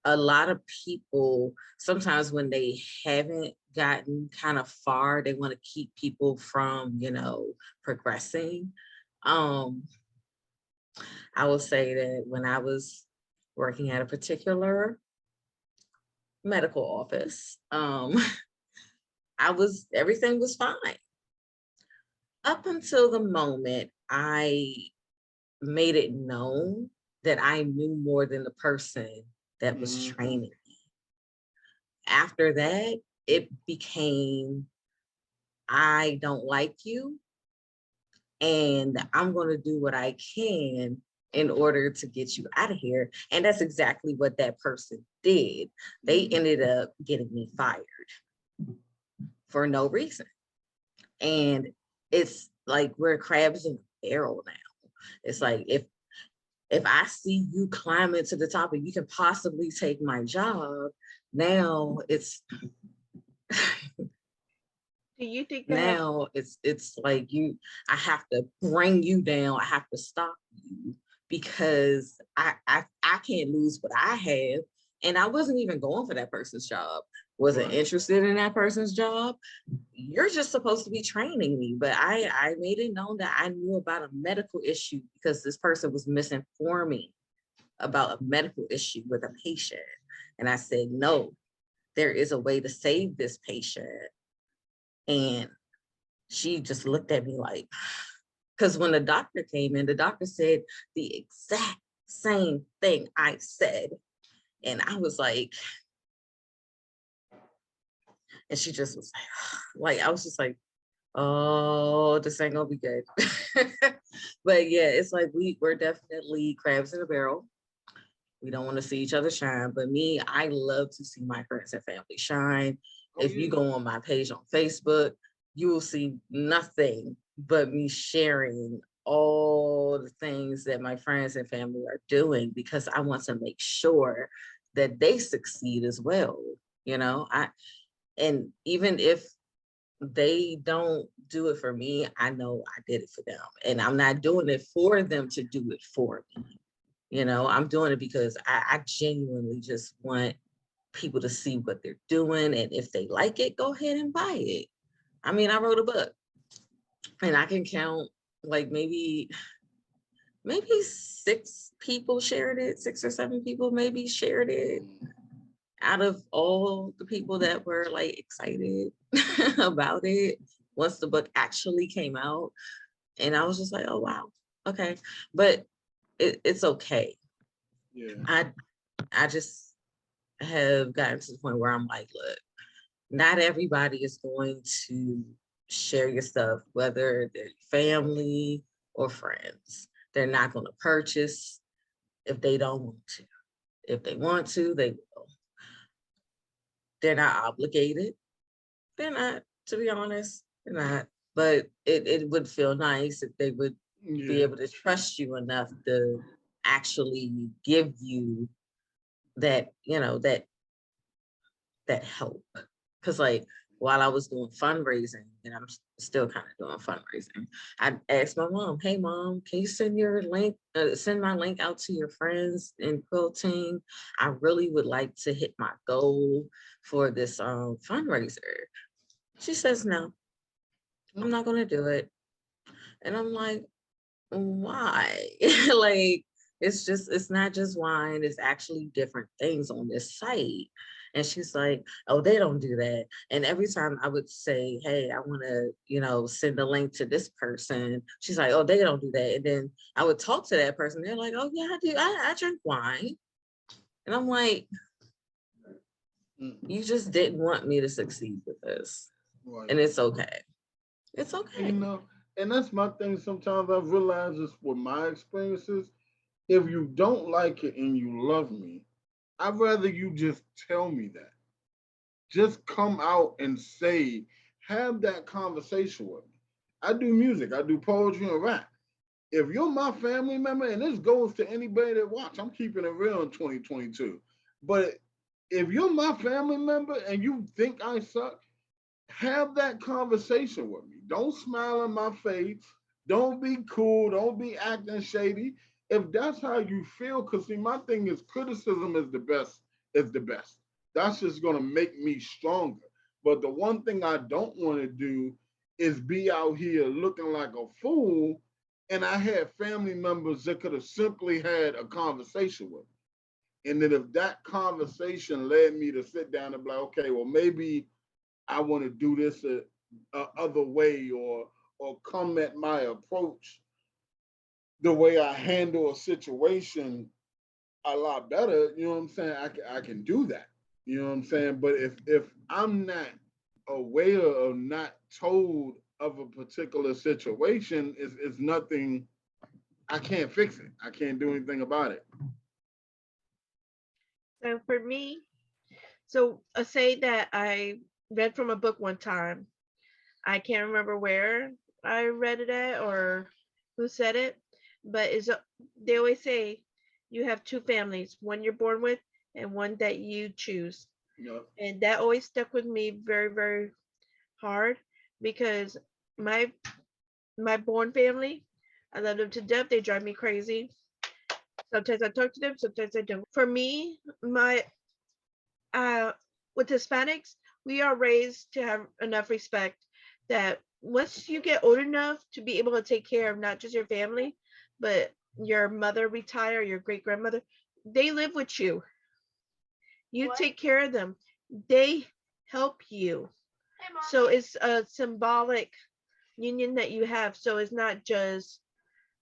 a lot of people, sometimes when they haven't gotten kind of far, they want to keep people from, you know, progressing. I will say that when I was working at a particular medical office, everything was fine. Up until the moment I made it known that I knew more than the person that was training me. After that, it became, I don't like you, and I'm going to do what I can in order to get you out of here. And that's exactly what that person did. They ended up getting me fired for no reason. And it's like we're crabs in a barrel now. It's like, if I see you climbing to the top and you can possibly take my job, now it's Do you think that now it's like I have to bring you down. I have to stop you because I can't lose what I have. And I wasn't even going for that person's job. Wasn't interested in that person's job. You're just supposed to be training me. But I made it known that I knew about a medical issue because this person was misinforming about a medical issue with a patient. And I said, no, there is a way to save this patient. And she just looked at me like, because when the doctor came in, the doctor said the exact same thing I said. And I was like, and she just was like, I was just like, oh, this ain't gonna be good. But yeah, it's like we're definitely crabs in a barrel. We don't want to see each other shine. But me, I love to see my friends and family shine. If you go on my page on Facebook, you will see nothing but me sharing all the things that my friends and family are doing because I want to make sure that they succeed as well. You know, and even if they don't do it for me, I know I did it for them. And I'm not doing it for them to do it for me. You know, I'm doing it because I genuinely just want people to see what they're doing. And if they like it, go ahead and buy it. I mean, I wrote a book and I can count like maybe 6 people shared it, 6 or 7 people maybe shared it out of all the people that were like excited about it once the book actually came out. And I was just like, oh, wow. Okay. But it's okay. Yeah. I just have gotten to the point where I'm like, look, not everybody is going to share your stuff, whether they're family or friends. They're not going to purchase if they don't want to. If they want to, they will. They're not obligated. They're not, to be honest, they're not. But it would feel nice if they would be able to trust you enough to actually give you that, you know, that help. Because like while I was doing fundraising, and I'm still kind of doing fundraising, I asked my mom, hey mom, can you send your link, send my link out to your friends in quilting? I really would like to hit my goal for this fundraiser. She says, no, I'm not gonna do it. And I'm like, why? Like, it's not just wine, it's actually different things on this site. And she's like, oh, they don't do that. And every time I would say, hey, I want to, you know, send a link to this person, she's like, oh, they don't do that. And then I would talk to that person. They're like, oh, yeah, I do. I drink wine. And I'm like, you just didn't want me to succeed with this. Right. And it's okay. It's okay. You know, and that's my thing. Sometimes I've realized this with my experiences. If you don't like it and you love me, I'd rather you just tell me that. Just come out and say, have that conversation with me. I do music, I do poetry and rap. If you're my family member, and this goes to anybody that watch, I'm keeping it real in 2022. But if you're my family member and you think I suck, have that conversation with me. Don't smile in my face. Don't be cool. Don't be acting shady. If that's how you feel, because see, my thing is criticism is the best, is the best. That's just gonna make me stronger. But the one thing I don't want to do is be out here looking like a fool. And I had family members that could have simply had a conversation with me. And then if that conversation led me to sit down and be like, okay, well, maybe I want to do this a other way, or come at my approach, the way I handle a situation a lot better, you know what I'm saying? I can do that. You know what I'm saying? But if I'm not aware or not told of a particular situation, it's nothing. I can't fix it. I can't do anything about it. So for me, so say that I read from a book one time. I can't remember where I read it at or who said it, but they always say you have two families, one you're born with and one that you choose. Yep. And that always stuck with me very, very hard because my born family, I love them to death. They drive me crazy. Sometimes I talk to them, sometimes I don't. For me, my with Hispanics, we are raised to have enough respect that once you get old enough to be able to take care of not just your family, but your mother retire, your great grandmother, they live with you. You take care of them. They help you. So it's a symbolic union that you have. So it's not just,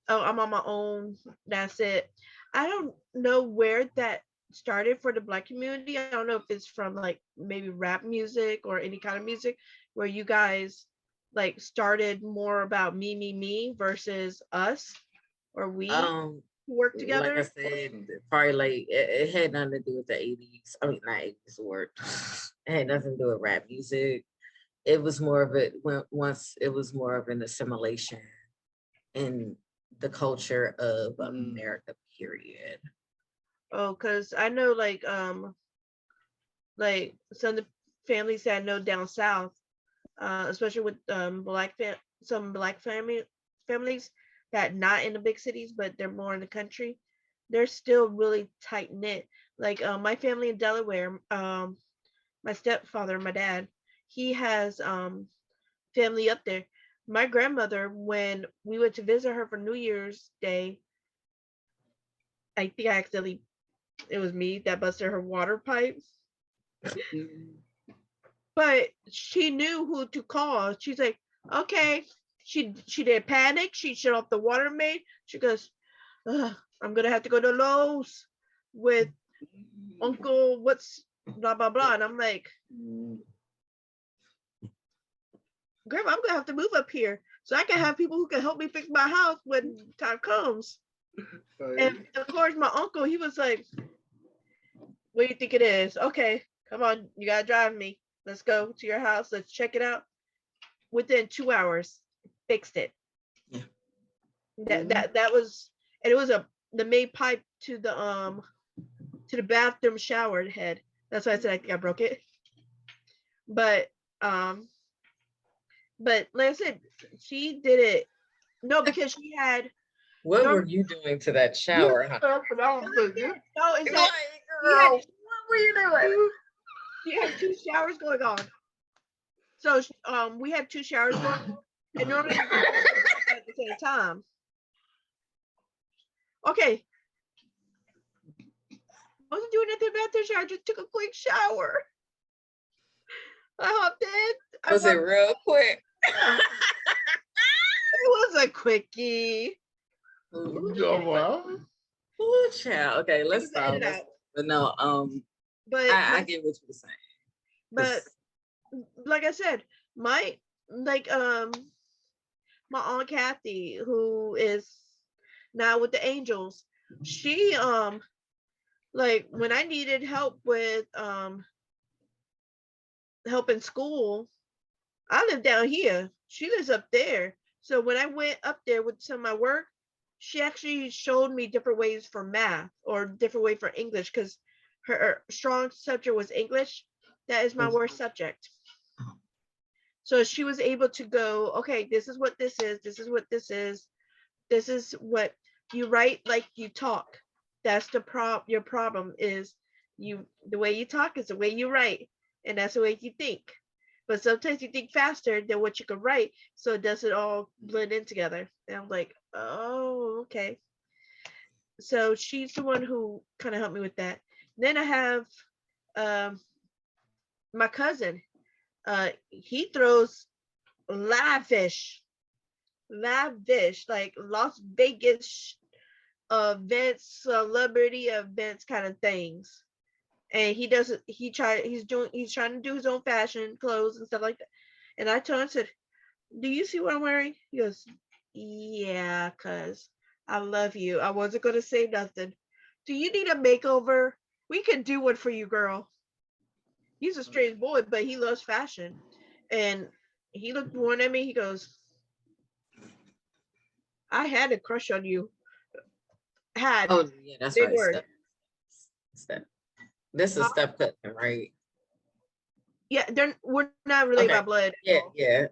oh, I'm on my own. That's it. I don't know where that started for the Black community. I don't know if it's from like maybe rap music or any kind of music where you guys like started more about me versus us or we work Like together. I said, probably like it had nothing to do with the 80s. I mean, not 80s word. It had nothing to do with rap music. It was more of it once it was more of an assimilation in the culture of America, period. Oh, because I know like some of the families that I know down south, especially with some black families that not in the big cities, but they're more in the country. They're still really tight knit. Like my family in Delaware, my stepfather, my dad, he has family up there. My grandmother, when we went to visit her for New Year's Day, I think it was me that busted her water pipes. But she knew who to call. She's like, okay. She didn't panic. She shut off the water main. She goes, I'm gonna have to go to Lowe's with Uncle what's blah blah blah. And I'm like, Grandma, I'm gonna have to move up here so I can have people who can help me fix my house when time comes. And of course, my uncle, he was like, what do you think it is? Okay, come on, you gotta drive me. Let's go to your house. Let's check it out. Within 2 hours, fixed it. Yeah. That was, and it was the main pipe to the bathroom shower head. That's why I said I think I broke it. But like I said, she did it. No, because she had. What were you doing to that shower? No, it's that, girl, what were you doing? She had 2 showers going on. So we had 2 showers going on, and normally at the same time. Okay. I wasn't doing anything about the shower. I just took a quick shower. I hopped in. Was it real quick? It was a quickie. Well. Ooh, child. Okay, let's stop. But no, but I get what you're saying. But like I said, my Aunt Kathy, who is now with the Angels, she like when I needed help with help in school, I live down here. She lives up there. So when I went up there with some of my work, she actually showed me different ways for math or different way for English because her strong subject was English. That is my worst subject. So she was able to go, okay, this is what this is. This is what this is. This is what you write like you talk. That's your problem is the way you talk is the way you write, and that's the way you think. But sometimes you think faster than what you can write, so it doesn't all blend in together. And I'm like, oh, okay. So she's the one who kind of helped me with that. Then I have um, my cousin. He throws lavish, like Las Vegas events, celebrity events kind of things. And he's trying to do his own fashion clothes and stuff like that. And I told him, I said, do you see what I'm wearing? He goes, yeah, cuz I love you. I wasn't gonna say nothing. Do you need a makeover? We can do one for you, girl. He's a strange boy, but he loves fashion. And he looked one at me, he goes, I had a crush on you. Had Oh yeah, that's big right. word. Step. This is step cousin, right? Yeah, we're not really by blood. Yeah.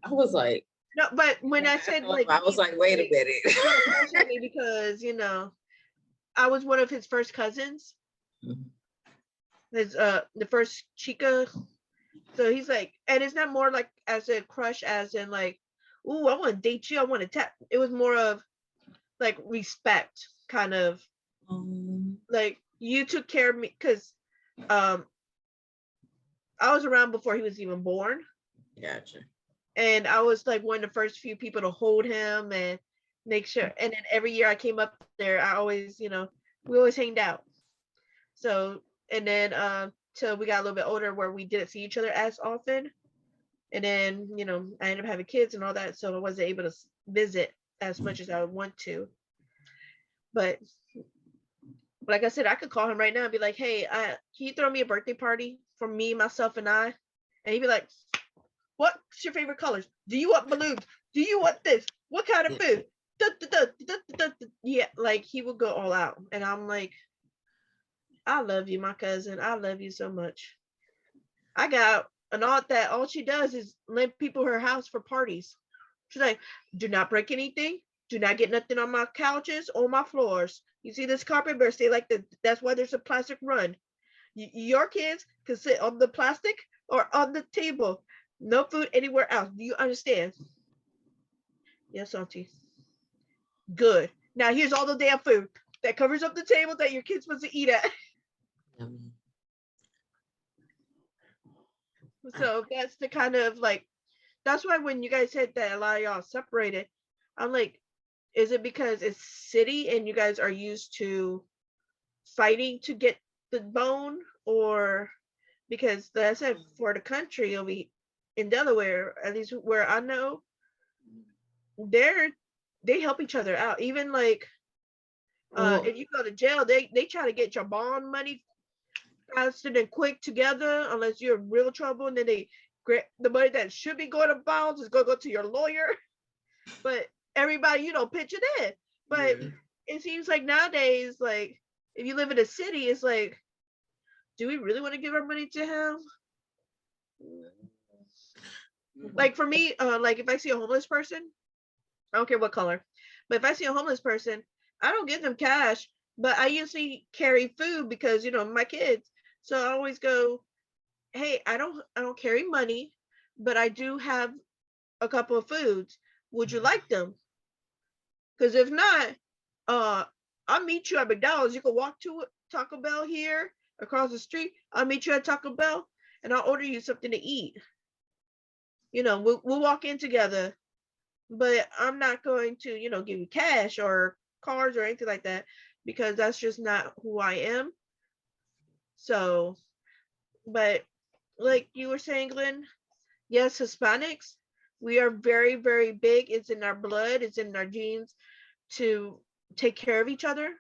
I was like, no, but when I said like, I was like, wait a minute. me because I was one of his first cousins. His the first chica. So he's like, and it's not more like as a crush as in like, ooh, I want to date you, I want to tap. It was more of like respect, kind of like you took care of me because I was around before he was even born. Gotcha. And I was like one of the first few people to hold him and make sure. And then every year I came up there, I always, we always hanged out. So, and then till we got a little bit older where we didn't see each other as often. And then, I ended up having kids and all that. So I wasn't able to visit as much as I would want to. But like I said, I could call him right now and be like, hey, can you throw me a birthday party for me, myself, and I? And he'd be like, what's your favorite colors? Do you want balloons? Do you want this? What kind of food? Yeah, like he would go all out. And I'm like, I love you, my cousin. I love you so much. I got an aunt that all she does is lend people her house for parties. She's like, do not break anything. Do not get nothing on my couches or my floors. You see this carpet, better stay like that. That's why there's a plastic run. Your kids can sit on the plastic or on the table. No food anywhere else. Do you understand? Yes, auntie. Good. Now here's all the damn food that covers up the table that your kid's supposed to eat at. So that's the kind of like, that's why when you guys said that a lot of y'all separated, I'm like, is it because it's city and you guys are used to fighting to get the bone, or because like I said, for the country over in Delaware, at least where I know, they help each other out. Even like if you go to jail, they try to get your bond money faster than quick together, unless you're in real trouble, and then they the money that should be going to bonds is going to go to your lawyer. But everybody, pitch it in. But it seems like nowadays, like if you live in a city, it's like, do we really want to give our money to him? Like for me, like if I see a homeless person, I don't care what color, but if I see a homeless person, I don't give them cash, but I usually carry food because my kids. So I always go, hey, I don't carry money, but I do have a couple of foods. Would you like them? Because if not, I'll meet you at McDonald's. You can walk to Taco Bell here across the street. I'll meet you at Taco Bell and I'll order you something to eat. We'll walk in together, but I'm not going to, give you cash or cards or anything like that, because that's just not who I am. So, but like you were saying, Glenn, yes, Hispanics, we are very, very big. It's in our blood. It's in our genes to take care of each other.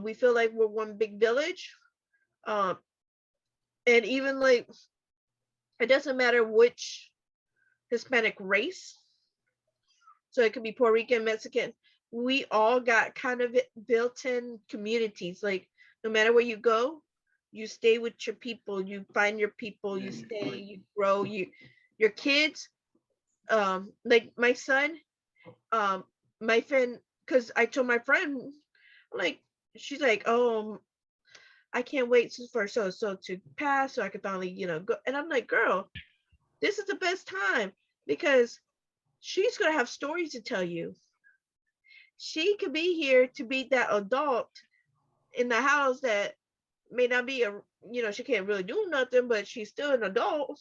We feel like we're one big village. And even like, it doesn't matter which Hispanic race. So it could be Puerto Rican, Mexican. We all got kind of built-in communities. Like no matter where you go, you stay with your people, you find your people, you stay, you grow, your kids, like my son, my friend, because I told my friend, like, she's like, oh, I can't wait for so to pass so I can finally, go. And I'm like, girl, this is the best time because she's gonna have stories to tell you. She could be here to be that adult in the house that may not be she can't really do nothing, but she's still an adult.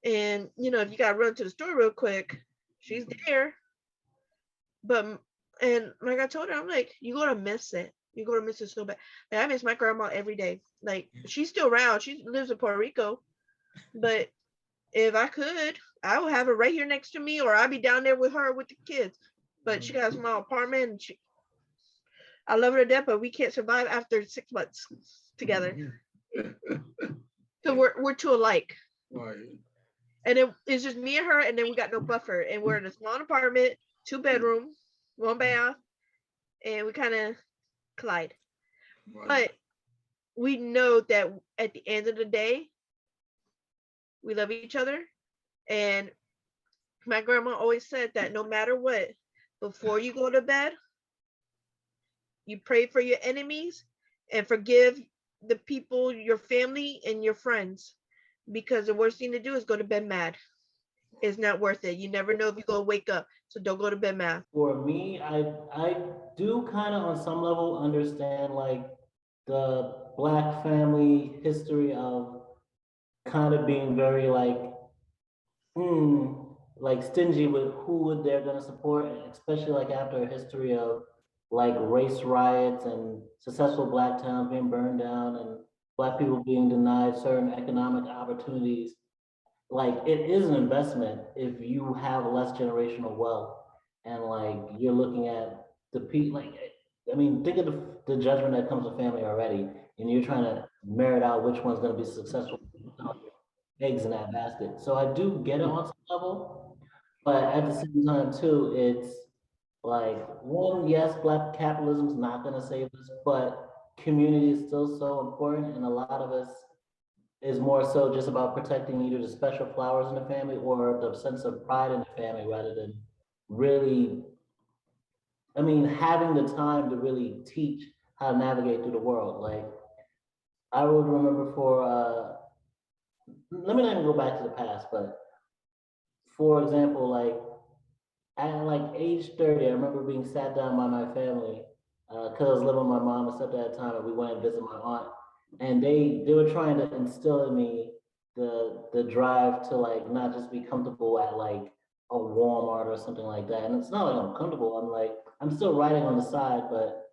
And if you gotta run to the store real quick, she's there. But and like I told her, I'm like, you're gonna miss it. You're gonna miss it so bad. Like, I miss my grandma every day. Like, she's still around. She lives in Puerto Rico. But if I could, I would have her right here next to me, or I'd be down there with her with the kids. But she got a small apartment, and I love her to death, but we can't survive after 6 months together. So we're too alike. Right. And it's just me and her, and then we got no buffer. And we're in a small apartment, 2 bedroom, 1 bath, and we kind of collide. Right. But we know that at the end of the day, we love each other. And my grandma always said that no matter what, before you go to bed, you pray for your enemies and forgive the people, your family, and your friends. Because the worst thing to do is go to bed mad. It's not worth it. You never know if you're gonna wake up. So don't go to bed mad. For me, I do kind of on some level understand like the Black family history of kind of being very like stingy with who they're going to support, especially like after a history of like race riots and successful Black towns being burned down and Black people being denied certain economic opportunities. Like, it is an investment if you have less generational wealth and like you're looking at the people. Like, I mean, think of the judgment that comes with family already, and you're trying to merit out which one's going to be successful, eggs in that basket. So I do get it on some level, but at the same time too, it's like, one, yes, Black capitalism's not gonna save us, but community is still so important, and a lot of us is more so just about protecting either the special flowers in the family or the sense of pride in the family rather than really, I mean, having the time to really teach how to navigate through the world. Like, I would remember let me not even go back to the past, but for example, like at like age 30, I remember being sat down by my family because I was living with my mom and stepdad at the time, and we went and visited my aunt, and they were trying to instill in me the drive to like not just be comfortable at like a Walmart or something like that. And it's not like I'm comfortable. I'm like, I'm still writing on the side, but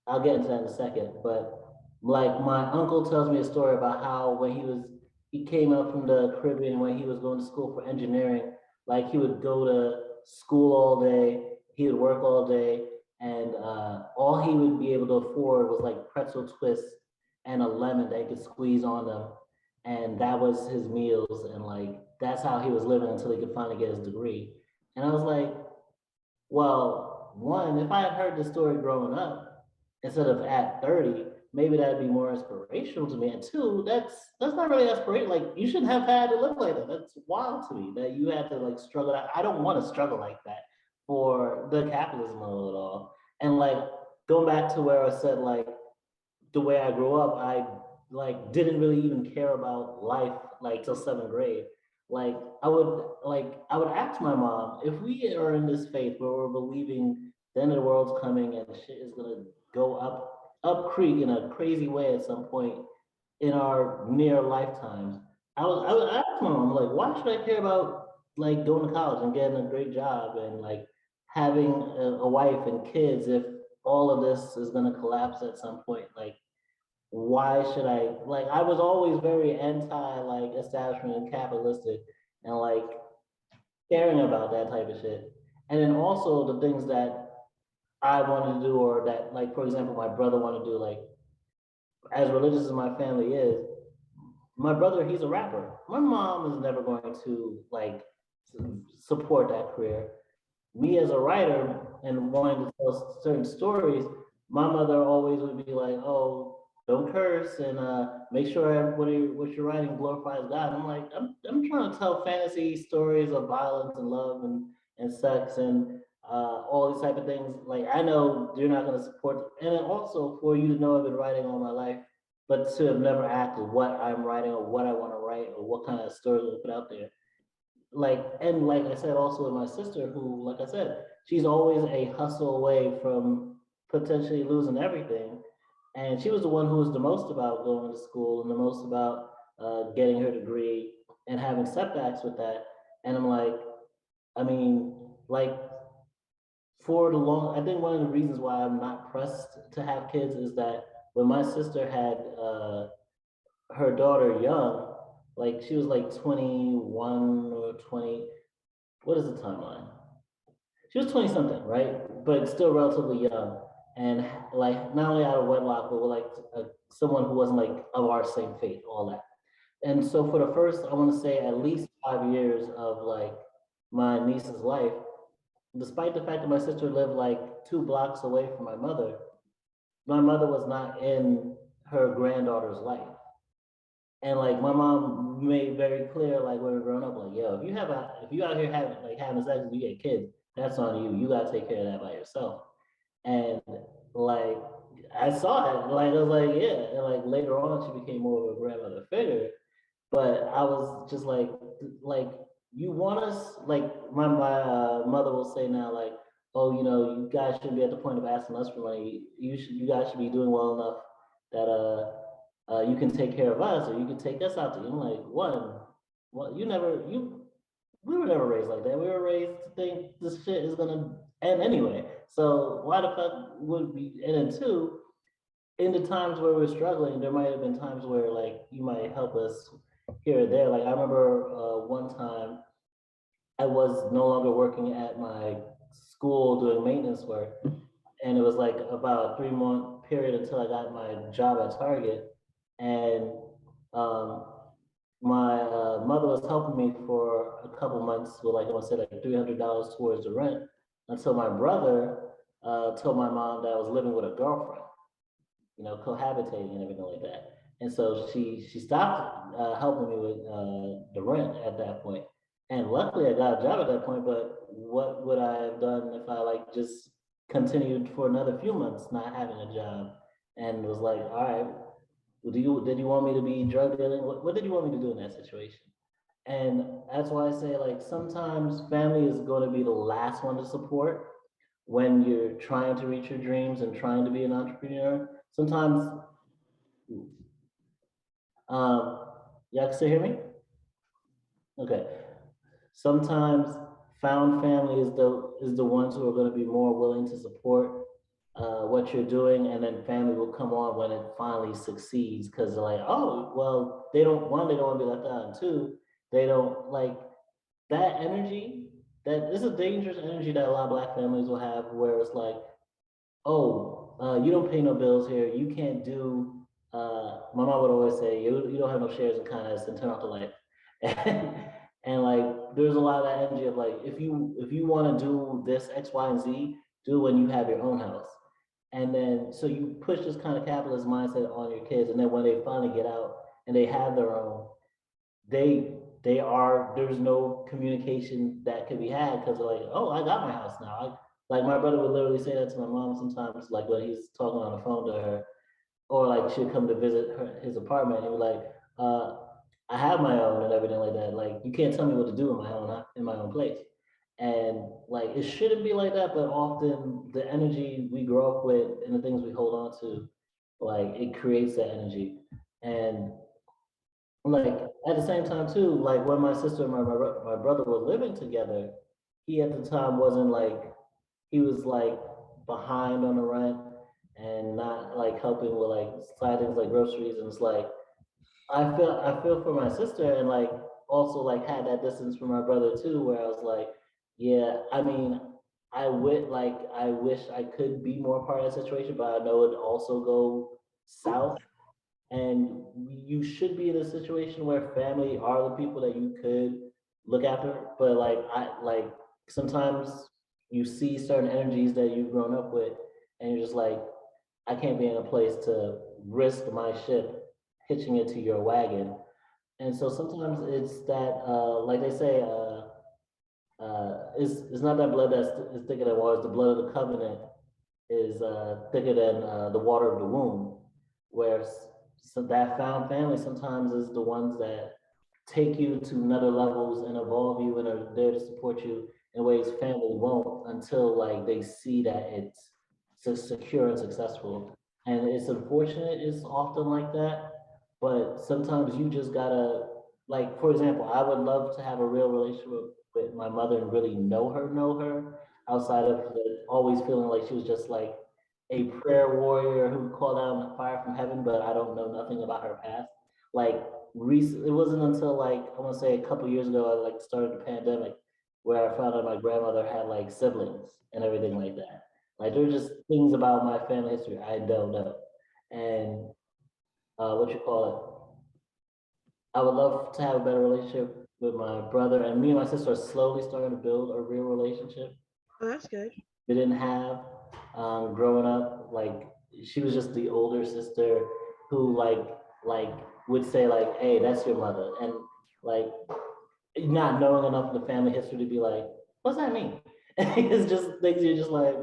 I'll get into that in a second. But like my uncle tells me a story about how when he came up from the Caribbean when he was going to school for engineering, like he would go to school all day, he would work all day, and all he would be able to afford was like pretzel twists and a lemon that he could squeeze on them. And that was his meals, and like that's how he was living until he could finally get his degree. And I was like, well, one, if I had heard this story growing up instead of at 30, maybe that'd be more inspirational to me. And two, that's not really inspiration. Like, you shouldn't have had to live like that. That's wild to me that you had to like struggle. I don't want to struggle like that for the capitalism of it all. And like going back to where I said like the way I grew up, I like didn't really even care about life like till 7th grade. Like I would ask my mom, if we are in this faith where we're believing the end of the world's coming and shit is gonna go up creek in a crazy way at some point in our near lifetimes. I would ask my mom, like, why should I care about like going to college and getting a great job and like having a wife and kids if all of this is gonna collapse at some point? Like, why should I, like, I was always very anti like establishment and capitalistic and like caring about that type of shit. And then also the things that I wanted to do, or that, like, for example, my brother wanted to do, like, as religious as my family is, my brother, he's a rapper. My mom is never going to like support that career. Me as a writer and wanting to tell certain stories, my mother always would be like, oh, don't curse, and make sure what you're writing glorifies God. I'm like, I'm trying to tell fantasy stories of violence and love and sex and all these type of things. Like, I know you're not going to support, and then also for you to know I've been writing all my life, but to have never acted what I'm writing or what I want to write or what kind of stories to put out there. Like, and like I said, also with my sister, who, like I said, she's always a hustle away from potentially losing everything. And she was the one who was the most about going to school and the most about getting her degree and having setbacks with that. And I'm like, I mean, like, for the long, I think one of the reasons why I'm not pressed to have kids is that when my sister had her daughter young, like she was like 21 or 20. What is the timeline? She was 20 something, right? But still relatively young. And like not only out of wedlock, but with like someone who wasn't like of our same faith, all that. And so for the first, I want to say at least 5 years of like my niece's life, despite the fact that my sister lived like 2 blocks away from my mother was not in her granddaughter's life. And like my mom made very clear, like when we were growing up, like, yo, if you out here having sex and you get kids, that's on you. You gotta take care of that by yourself. And like I saw it, like I was like, yeah. And like later on she became more of a grandmother figure. But I was just like you want us, like my mother will say now, like, oh, you guys shouldn't be at the point of asking us for money. You guys should be doing well enough that you can take care of us, or you can take us out to. I'm like, well, we were never raised like that. We were raised to think this shit is gonna end anyway. So why the fuck would we? And then two, in the times where we're struggling, there might have been times where like you might help us here or there. Like I remember one time I was no longer working at my school doing maintenance work, and it was like about a 3 month period until I got my job at Target, and um, my mother was helping me for a couple months with like I want to say like $300 towards the rent until my brother told my mom that I was living with a girlfriend, cohabitating and everything like that. And so she stopped helping me with the rent at that point. And luckily, I got a job at that point. But what would I have done if I like just continued for another few months not having a job and was like, all right, did you want me to be drug dealing? What did you want me to do in that situation? And that's why I say like sometimes family is going to be the last one to support when you're trying to reach your dreams and trying to be an entrepreneur. Sometimes, um, y'all can still hear me? Okay. Sometimes found family is the ones who are going to be more willing to support what you're doing, and then family will come on when it finally succeeds because they're like, oh, well, they don't want to be left out, and two, they don't like that energy. That is a dangerous energy that a lot of Black families will have, where it's like, oh, you don't pay no bills here. You can't do. My mom would always say, you don't have no shares in kindness and turn off the light. And like, there's a lot of that energy of like, if you want to do this X, Y, and Z, do it when you have your own house. And then so you push this kind of capitalist mindset on your kids, and then when they finally get out and they have their own, there's no communication that can be had because they're like, oh, I got my house now. Like my brother would literally say that to my mom sometimes, like when he's talking on the phone to her, or like she'd come to visit his apartment and be like, I have my own and everything like that. Like you can't tell me what to do in my own place. And like it shouldn't be like that, but often the energy we grow up with and the things we hold on to, like it creates that energy. And like at the same time too, like when my sister and my brother were living together, he at the time wasn't like, he was like behind on the rent and not like helping with like side things like groceries. And it's like I feel for my sister, and like also like had that distance from my brother too, where I was like, yeah, I mean, I wish I could be more part of that situation, but I know it also go south. And you should be in a situation where family are the people that you could look after. But like sometimes you see certain energies that you've grown up with, and you're just like, I can't be in a place to risk my ship hitching it to your wagon. And so sometimes it's that, like they say, it's not that blood that's is thicker than water, it's the blood of the covenant is thicker than the water of the womb, where so that found family sometimes is the ones that take you to another levels and evolve you and are there to support you in ways family won't until like they see that it's secure and successful. And it's unfortunate it's often like that, but sometimes you just gotta, like, for example, I would love to have a real relationship with my mother and really know her outside of always feeling like she was just like a prayer warrior who called down fire from heaven, but I don't know nothing about her past. Like recent, it wasn't until like I want to say a couple years ago, I like started the pandemic, where I found out my grandmother had like siblings and everything like that. Like there are just things about my family history I don't know, and what you call it. I would love to have a better relationship with my brother, and me and my sister are slowly starting to build a real relationship Oh, that's good. we didn't have growing up. Like she was just the older sister who like would say like, "Hey, that's your mother," and like not knowing enough of the family history to be like, "What's that mean?" It's just things you're just like,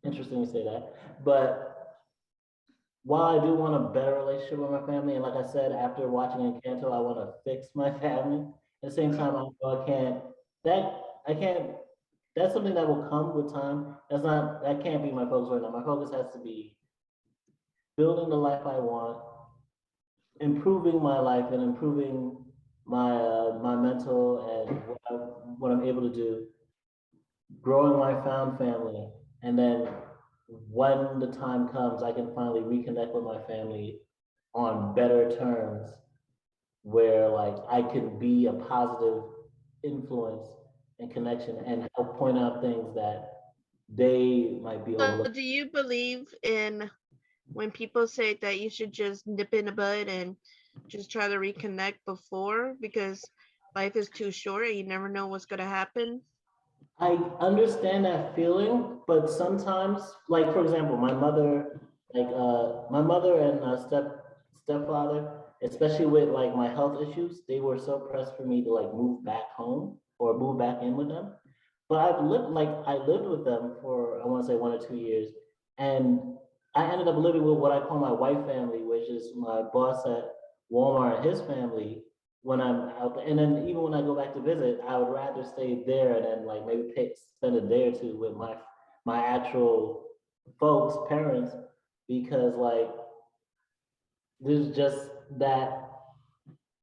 interesting to say that. But while I do want a better relationship with my family, and like I said, after watching Encanto, I want to fix my family. At the same time, I know I can't. That I can't. That's something that will come with time. That's not. That can't be my focus right now. My focus has to be building the life I want, improving my life, and improving my mental and what I'm able to do, growing my found family, and then when the time comes, I can finally reconnect with my family on better terms, where like I can be a positive influence and connection and help point out things that they might be So overlooked. do you believe in when people say that you should just nip in the bud and just try to reconnect before because life is too short and you never know what's going to happen? I understand that feeling, but sometimes, like for example, my mother and stepfather, especially with like my health issues, they were so pressed for me to like move back home or move back in with them. But I lived with them for I want to say 1 or 2 years, and I ended up living with what I call my wife family, which is my boss at Walmart and his family when I'm out there. And then even when I go back to visit, I would rather stay there and then like maybe spend a day or two with my actual folks, parents, because like there's just that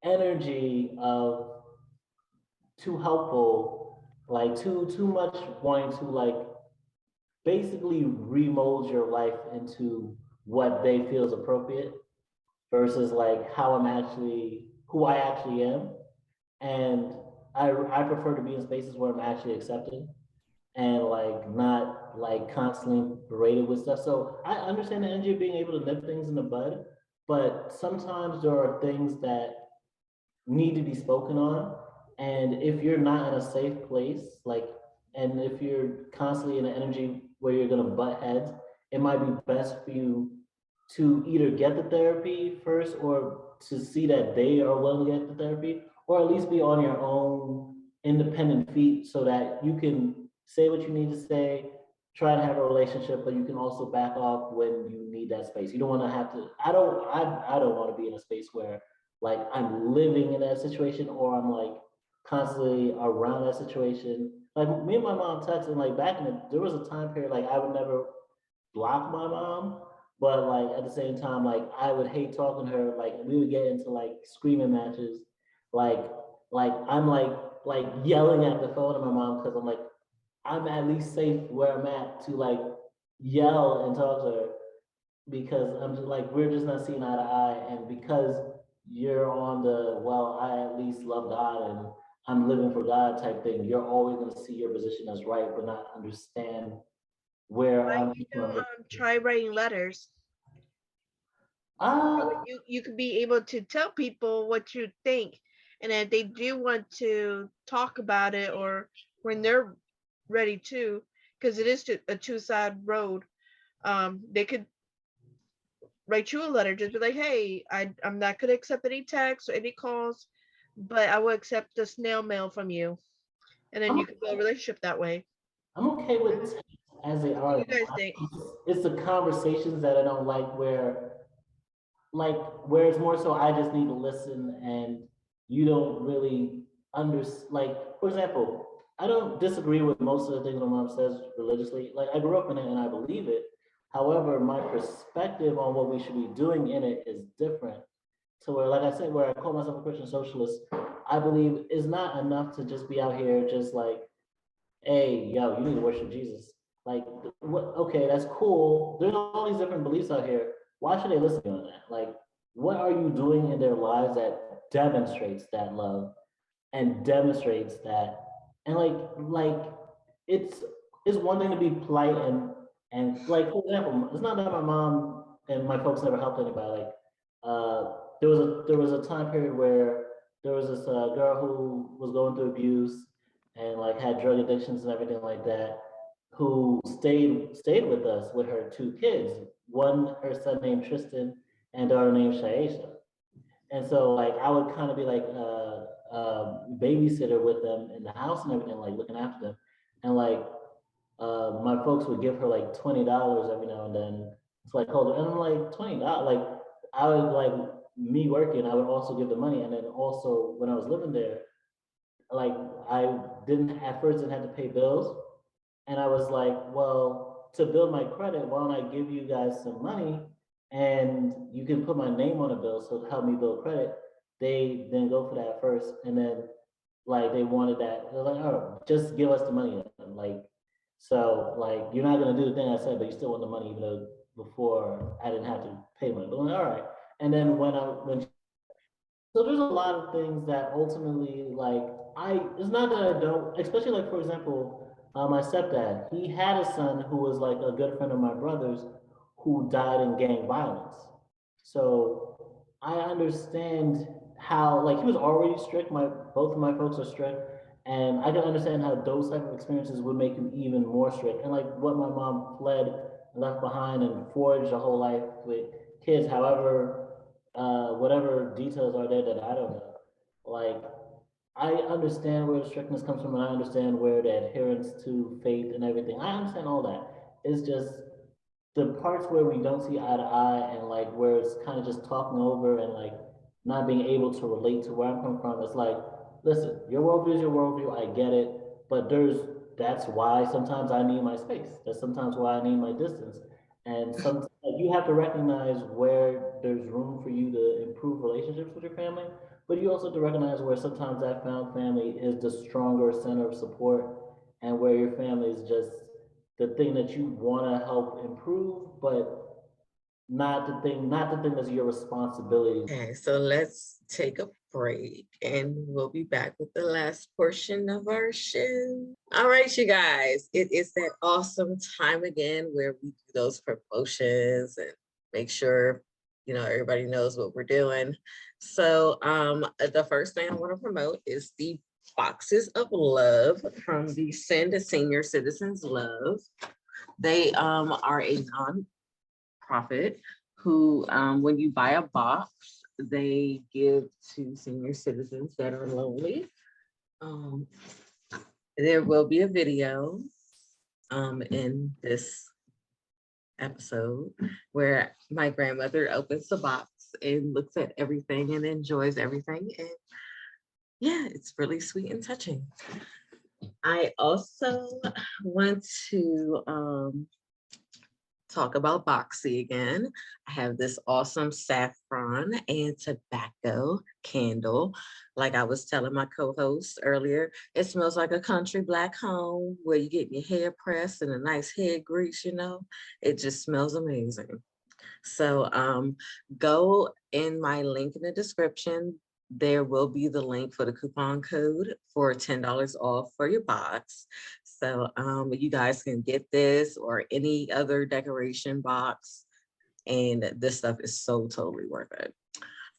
energy of too helpful, like too much wanting to like basically remold your life into what they feel is appropriate versus like how I'm actually who I actually am. And I prefer to be in spaces where I'm actually accepted and like not like constantly berated with stuff. So I understand the energy of being able to nip things in the bud, but sometimes there are things that need to be spoken on. And if you're not in a safe place, like, and if you're constantly in an energy where you're gonna butt heads, it might be best for you to either get the therapy first or to see that they are willing to get the therapy, or at least be on your own independent feet so that you can say what you need to say, try to have a relationship, but you can also back off when you need that space. You don't want to have to, I don't want to be in a space where like I'm living in that situation or I'm like constantly around that situation. Like me and my mom texted, and like back in there was a time period like I would never block my mom, but like at the same time, like I would hate talking to her. Like we would get into like screaming matches, like I'm like yelling at the phone at my mom because I'm like I'm at least safe where I'm at to like yell and talk to her because I'm just like we're just not seeing eye to eye, and because you're on the well, I at least love God and I'm living for God type thing. You're always going to see your position as right, but not understand where Why I'm you from. try writing letters? Ah, You could be able to tell people what you think, and if they do want to talk about it or when they're ready to, because it is a two-side road, they could write you a letter. Just be like, hey, I'm not gonna accept any texts or any calls, but I will accept the snail mail from you, and then I'm, you can build a relationship that way. I'm okay with text as they What are. do you guys think? It's the conversations that I don't like where it's more so I just need to listen and you don't really like, for example, I don't disagree with most of the things my mom says religiously. Like I grew up in it and I believe it. However, my perspective on what we should be doing in it is different. To where, like I said, where I call myself a Christian socialist, I believe is not enough to just be out here just like, hey, yo, you need to worship Jesus. Like, what? Okay, that's cool. There's all these different beliefs out here. Why should they listen to that? Like, what are you doing in their lives that demonstrates that love and demonstrates that? And like it's it's one thing to be polite and like, for example, it's not that my mom and my folks never helped anybody. Like, there was a time period where there was this girl who was going through abuse and like had drug addictions and everything like that, who stayed with us with her two kids, one her son named Tristan and daughter named Shaisha. And so like I would kind of be like babysitter with them in the house and everything, like looking after them. And like my folks would give her like $20 every now and then. It's like, hold on, and I'm like, $20. Like I would like me working, I would also give the money. And then also when I was living there, like I didn't at first didn't have to pay bills. And I was like, well, to build my credit, why don't I give you guys some money and you can put my name on a bill so to help me build credit. They didn't go for that first. And then like they wanted that. They're like, oh, just give us the money. Like, so like you're not gonna do the thing I said, but you still want the money, even though before I didn't have to pay money. But I'm like, all right. And then when so there's a lot of things that ultimately, like, it's not that I don't, especially like, for example, my stepdad, he had a son who was like a good friend of my brother's who died in gang violence. So I understand how, like, he was already strict. Both of my folks are strict. And I can understand how those type of experiences would make you even more strict. And like what my mom fled, left behind, and forged a whole life with kids, however whatever details are there that I don't know. Like, I understand where the strictness comes from, and I understand where the adherence to faith and everything. I understand all that. It's just the parts where we don't see eye to eye, and like where it's kind of just talking over and like not being able to relate to where I'm coming from. It's like, listen, your worldview is your worldview. I get it, but that's why sometimes I need my space. That's sometimes why I need my distance. And sometimes you have to recognize where there's room for you to improve relationships with your family, but you also have to recognize where sometimes that found family is the stronger center of support and where your family is just the thing that you want to help improve, but not the thing that's your responsibility. Okay, so let's take a break and we'll be back with the last portion of our show. All right, you guys, it is that awesome time again where we do those promotions and make sure, everybody knows what we're doing. So the first thing I want to promote is the Boxes of Love from the Send Senior Citizens Love. They are a nonprofit who, when you buy a box, they give to senior citizens that are lonely. There will be a video in this episode where my grandmother opens the box and looks at everything and enjoys everything. And yeah, it's really sweet and touching. I also want to talk about Boxy again. I have this awesome saffron and tobacco candle. Like I was telling my co-host earlier, it smells like a country black home where you get your hair pressed and a nice head grease, It just smells amazing. So go in my link in the description. There will be the link for the coupon code for $10 off for your box. So you guys can get this or any other decoration box. And this stuff is so totally worth it.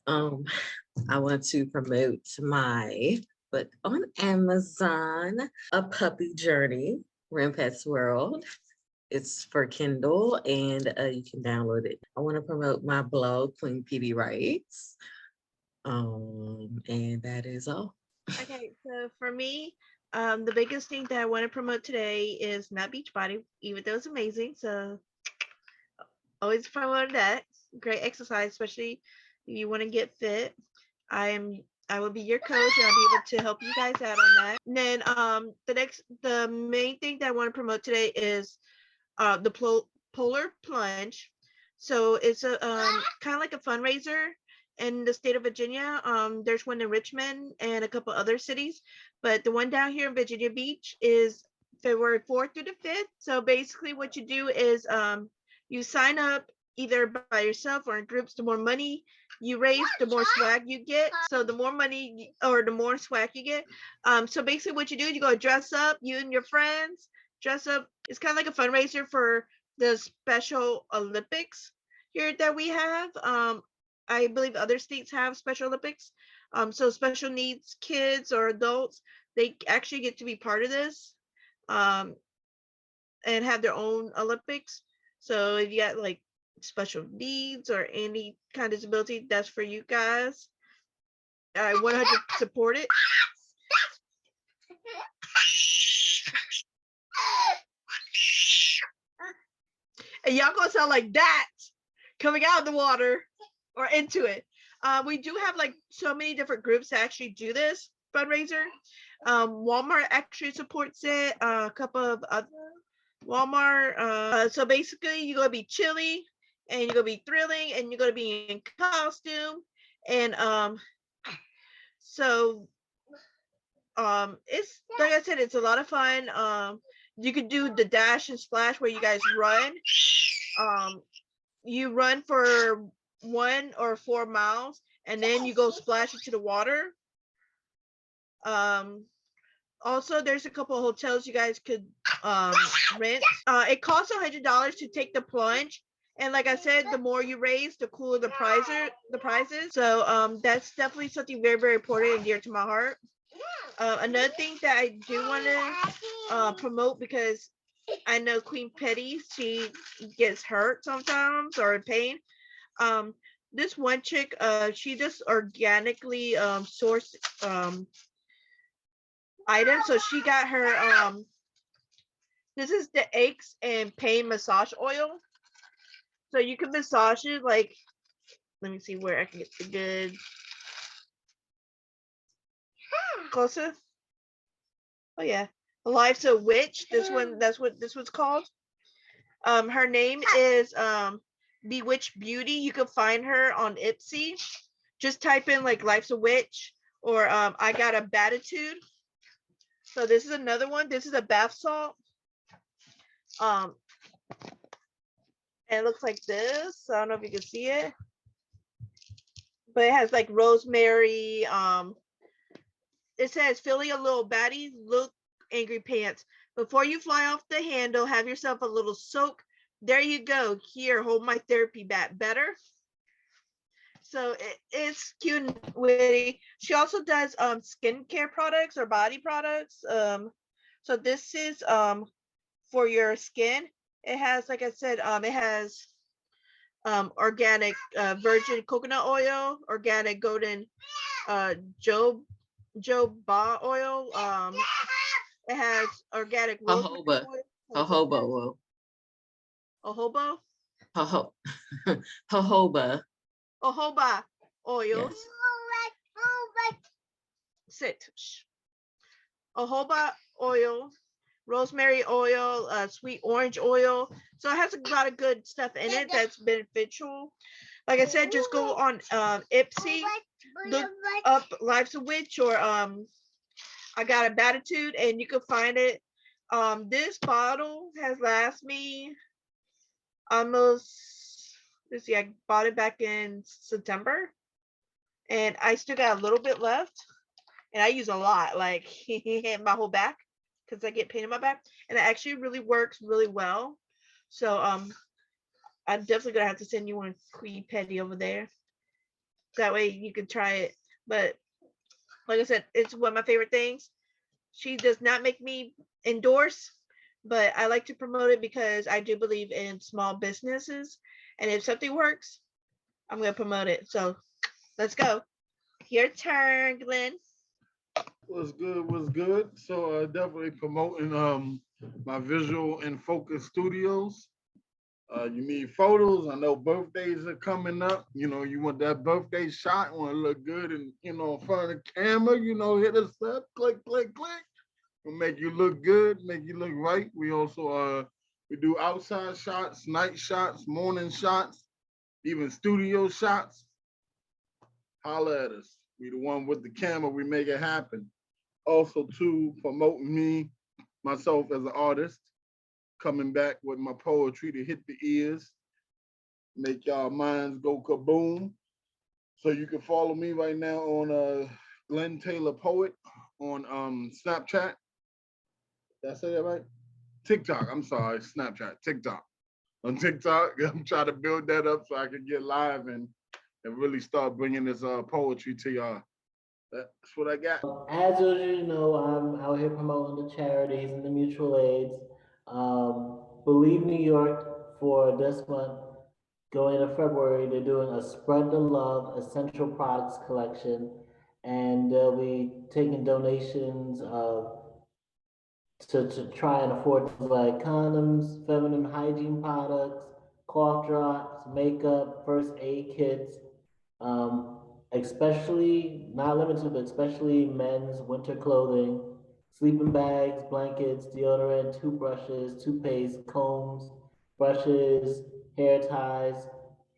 I want to promote my book on Amazon, A Puppy Journey, Rampet's World. It's for Kindle, and you can download it. I want to promote my blog, Queen Pedii Writes. And that is all. Okay, so for me, the biggest thing that I want to promote today is not Beachbody, even though it's amazing. So always promote that. Great exercise, especially if you want to get fit. I will be your coach and I'll be able to help you guys out on that. And then the main thing that I want to promote today is the Polar Plunge. So it's a kind of like a fundraiser in the state of Virginia. There's one in Richmond and a couple other cities, but the one down here in Virginia Beach is February 4th through the 5th. So basically what you do is you sign up either by yourself or in groups. The more money you raise, the more swag you get. So the more money or the more swag you get. So basically what you do, you go dress up, you and your friends dress up. It's kind of like a fundraiser for the Special Olympics here that we have. I believe other states have Special Olympics. So special needs kids or adults, they actually get to be part of this and have their own Olympics. So if you got like special needs or any kind of disability, that's for you guys. I 100% support it. And y'all gonna sound like that coming out of the water or into it. We do have like so many different groups that actually do this fundraiser. Walmart actually supports it. A couple of Walmart. So basically, you're gonna be chilly, and you're gonna be thrilling, and you're gonna be in costume, and so it's like I said, it's a lot of fun. You could do the dash and splash where you guys run. You run for 1 or 4 miles, and then you go splash into the water. Also, there's a couple of hotels you guys could rent. It costs $100 to take the plunge, and like I said, the more you raise, the cooler the prizes. So that's definitely something very, very important and dear to my heart. Another thing that I do want to promote, because I know Queen Pedii, she gets hurt sometimes or in pain. This one chick, she just organically sourced items. So she got her this is the aches and pain massage oil. So you can massage it, like, let me see where I can get the good closer. Oh yeah, Life's a Witch. This one, that's what this one's called. Her name is Bewitched Beauty. You can find her on Ipsy. Just type in like Life's a Witch or I Got a Batitude. So this is another one. This is a bath salt. And it looks like this. I don't know if you can see it, but it has like rosemary. It says, feeling a little batty, look angry pants. Before you fly off the handle, have yourself a little soak. There you go. Here, hold my therapy bat better. So it's cute and witty. She also does skincare products or body products. So this is for your skin. It has, like I said, it has organic virgin coconut oil, organic golden jojoba oil. It has organic rosemary Jojoba. oil. Jojoba. Jojoba? Jojoba. Jojoba oils. Yes. Sit. Jojoba oil, rosemary oil, sweet orange oil. So it has a lot of good stuff in it that's beneficial. Like I said, just go on Ipsy, look up Life's a Witch or I Got a Batitude, and you can find it. This bottle has lasted me almost, let's see, I bought it back in September, and I still got a little bit left, and I use a lot, like my whole back, because I get pain in my back, and it actually really works really well. So I'm definitely gonna have to send you one, Queen Pedii, over there. That way you can try it. But like I said, it's one of my favorite things. She does not make me endorse but I like to promote it because I do believe in small businesses. And if something works, I'm going to promote it. So let's go. Your turn, Glenn. Was good, was good. So definitely promoting my visual and focus studios. You need photos. I know birthdays are coming up. You know, you want that birthday shot, want to look good and in front of the camera, hit us up, click, click, click. We'll make you look good, make you look right. We also we do outside shots, night shots, morning shots, even studio shots. Holla at us. We the one with the camera, we make it happen. Also, too, promoting me, myself as an artist, coming back with my poetry to hit the ears, make y'all minds go kaboom. So you can follow me right now on Glenn Taylor Poet on Snapchat. Did I say that right? TikTok. I'm sorry, Snapchat, TikTok. On TikTok, I'm trying to build that up so I can get live and really start bringing this poetry to y'all. That's what I got. As usual, I'm out here promoting the charities and the mutual aids. Believe New York for this month, going into February, they're doing a Spread the Love essential products collection, and they'll be taking donations to try and afford things like condoms, feminine hygiene products, cough drops, makeup, first aid kits, especially not limited, but especially men's winter clothing, sleeping bags, blankets, deodorant, toothbrushes, toothpaste, combs, brushes, hair ties,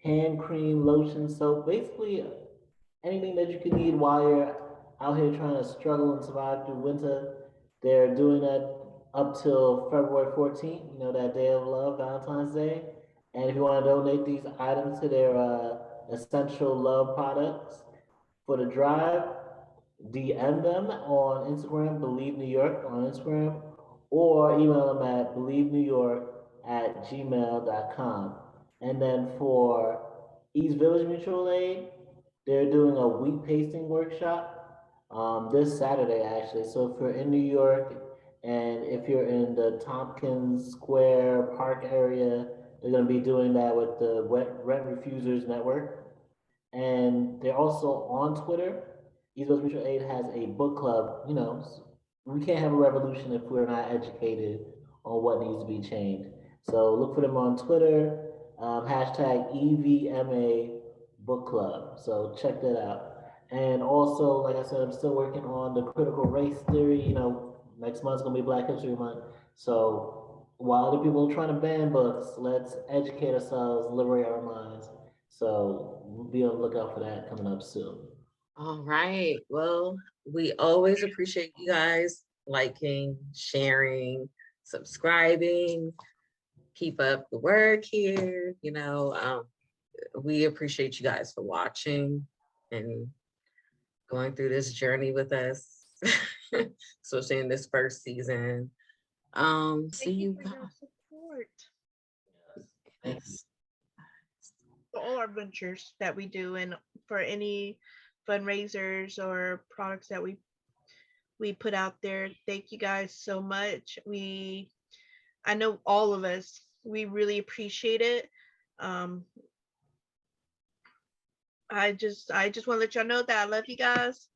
hand cream, lotion, soap, basically anything that you can need while you're out here trying to struggle and survive through winter. They're doing that up till February 14th, that day of love, Valentine's Day. And if you want to donate these items to their essential love products for the drive, DM them on Instagram, Believe New York on Instagram, or email them at believenewyork@gmail.com. And then for East Village Mutual Aid, they're doing a wheat pasting workshop this Saturday, actually. So if you're in New York and if you're in the Tompkins Square Park area, they're going to be doing that with the Rent Refusers Network. And they're also on Twitter. East Coast Mutual Aid has a book club. We can't have a revolution if we're not educated on what needs to be changed. So look for them on Twitter, hashtag EVMA Book Club. So check that out. And also, like I said, I'm still working on the critical race theory. Next month's gonna be Black History Month. So while other people are trying to ban books, let's educate ourselves, liberate our minds. So we'll be on the lookout for that coming up soon. All right. Well, we always appreciate you guys liking, sharing, subscribing. Keep up the work here. We appreciate you guys for watching and going through this journey with us, especially in this first season. See you for guys. your support Yes. for all our ventures that we do, and for any fundraisers or products that we put out there. Thank you guys so much. I know all of us, we really appreciate it. I just want to let y'all know that I love you guys.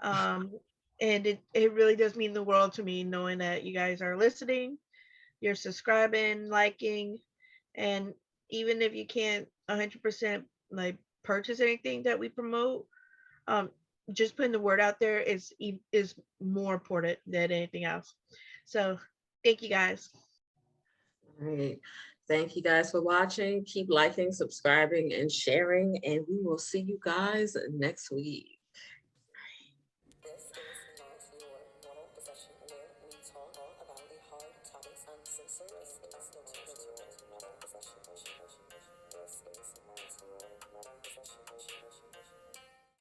And it really does mean the world to me knowing that you guys are listening, you're subscribing, liking, and even if you can't 100% like purchase anything that we promote, just putting the word out there is more important than anything else. So thank you guys. All right. Thank you guys for watching. Keep liking, subscribing, and sharing, and we will see you guys next week. This is not your normal discussion where we talk all about the hard topics uncensored.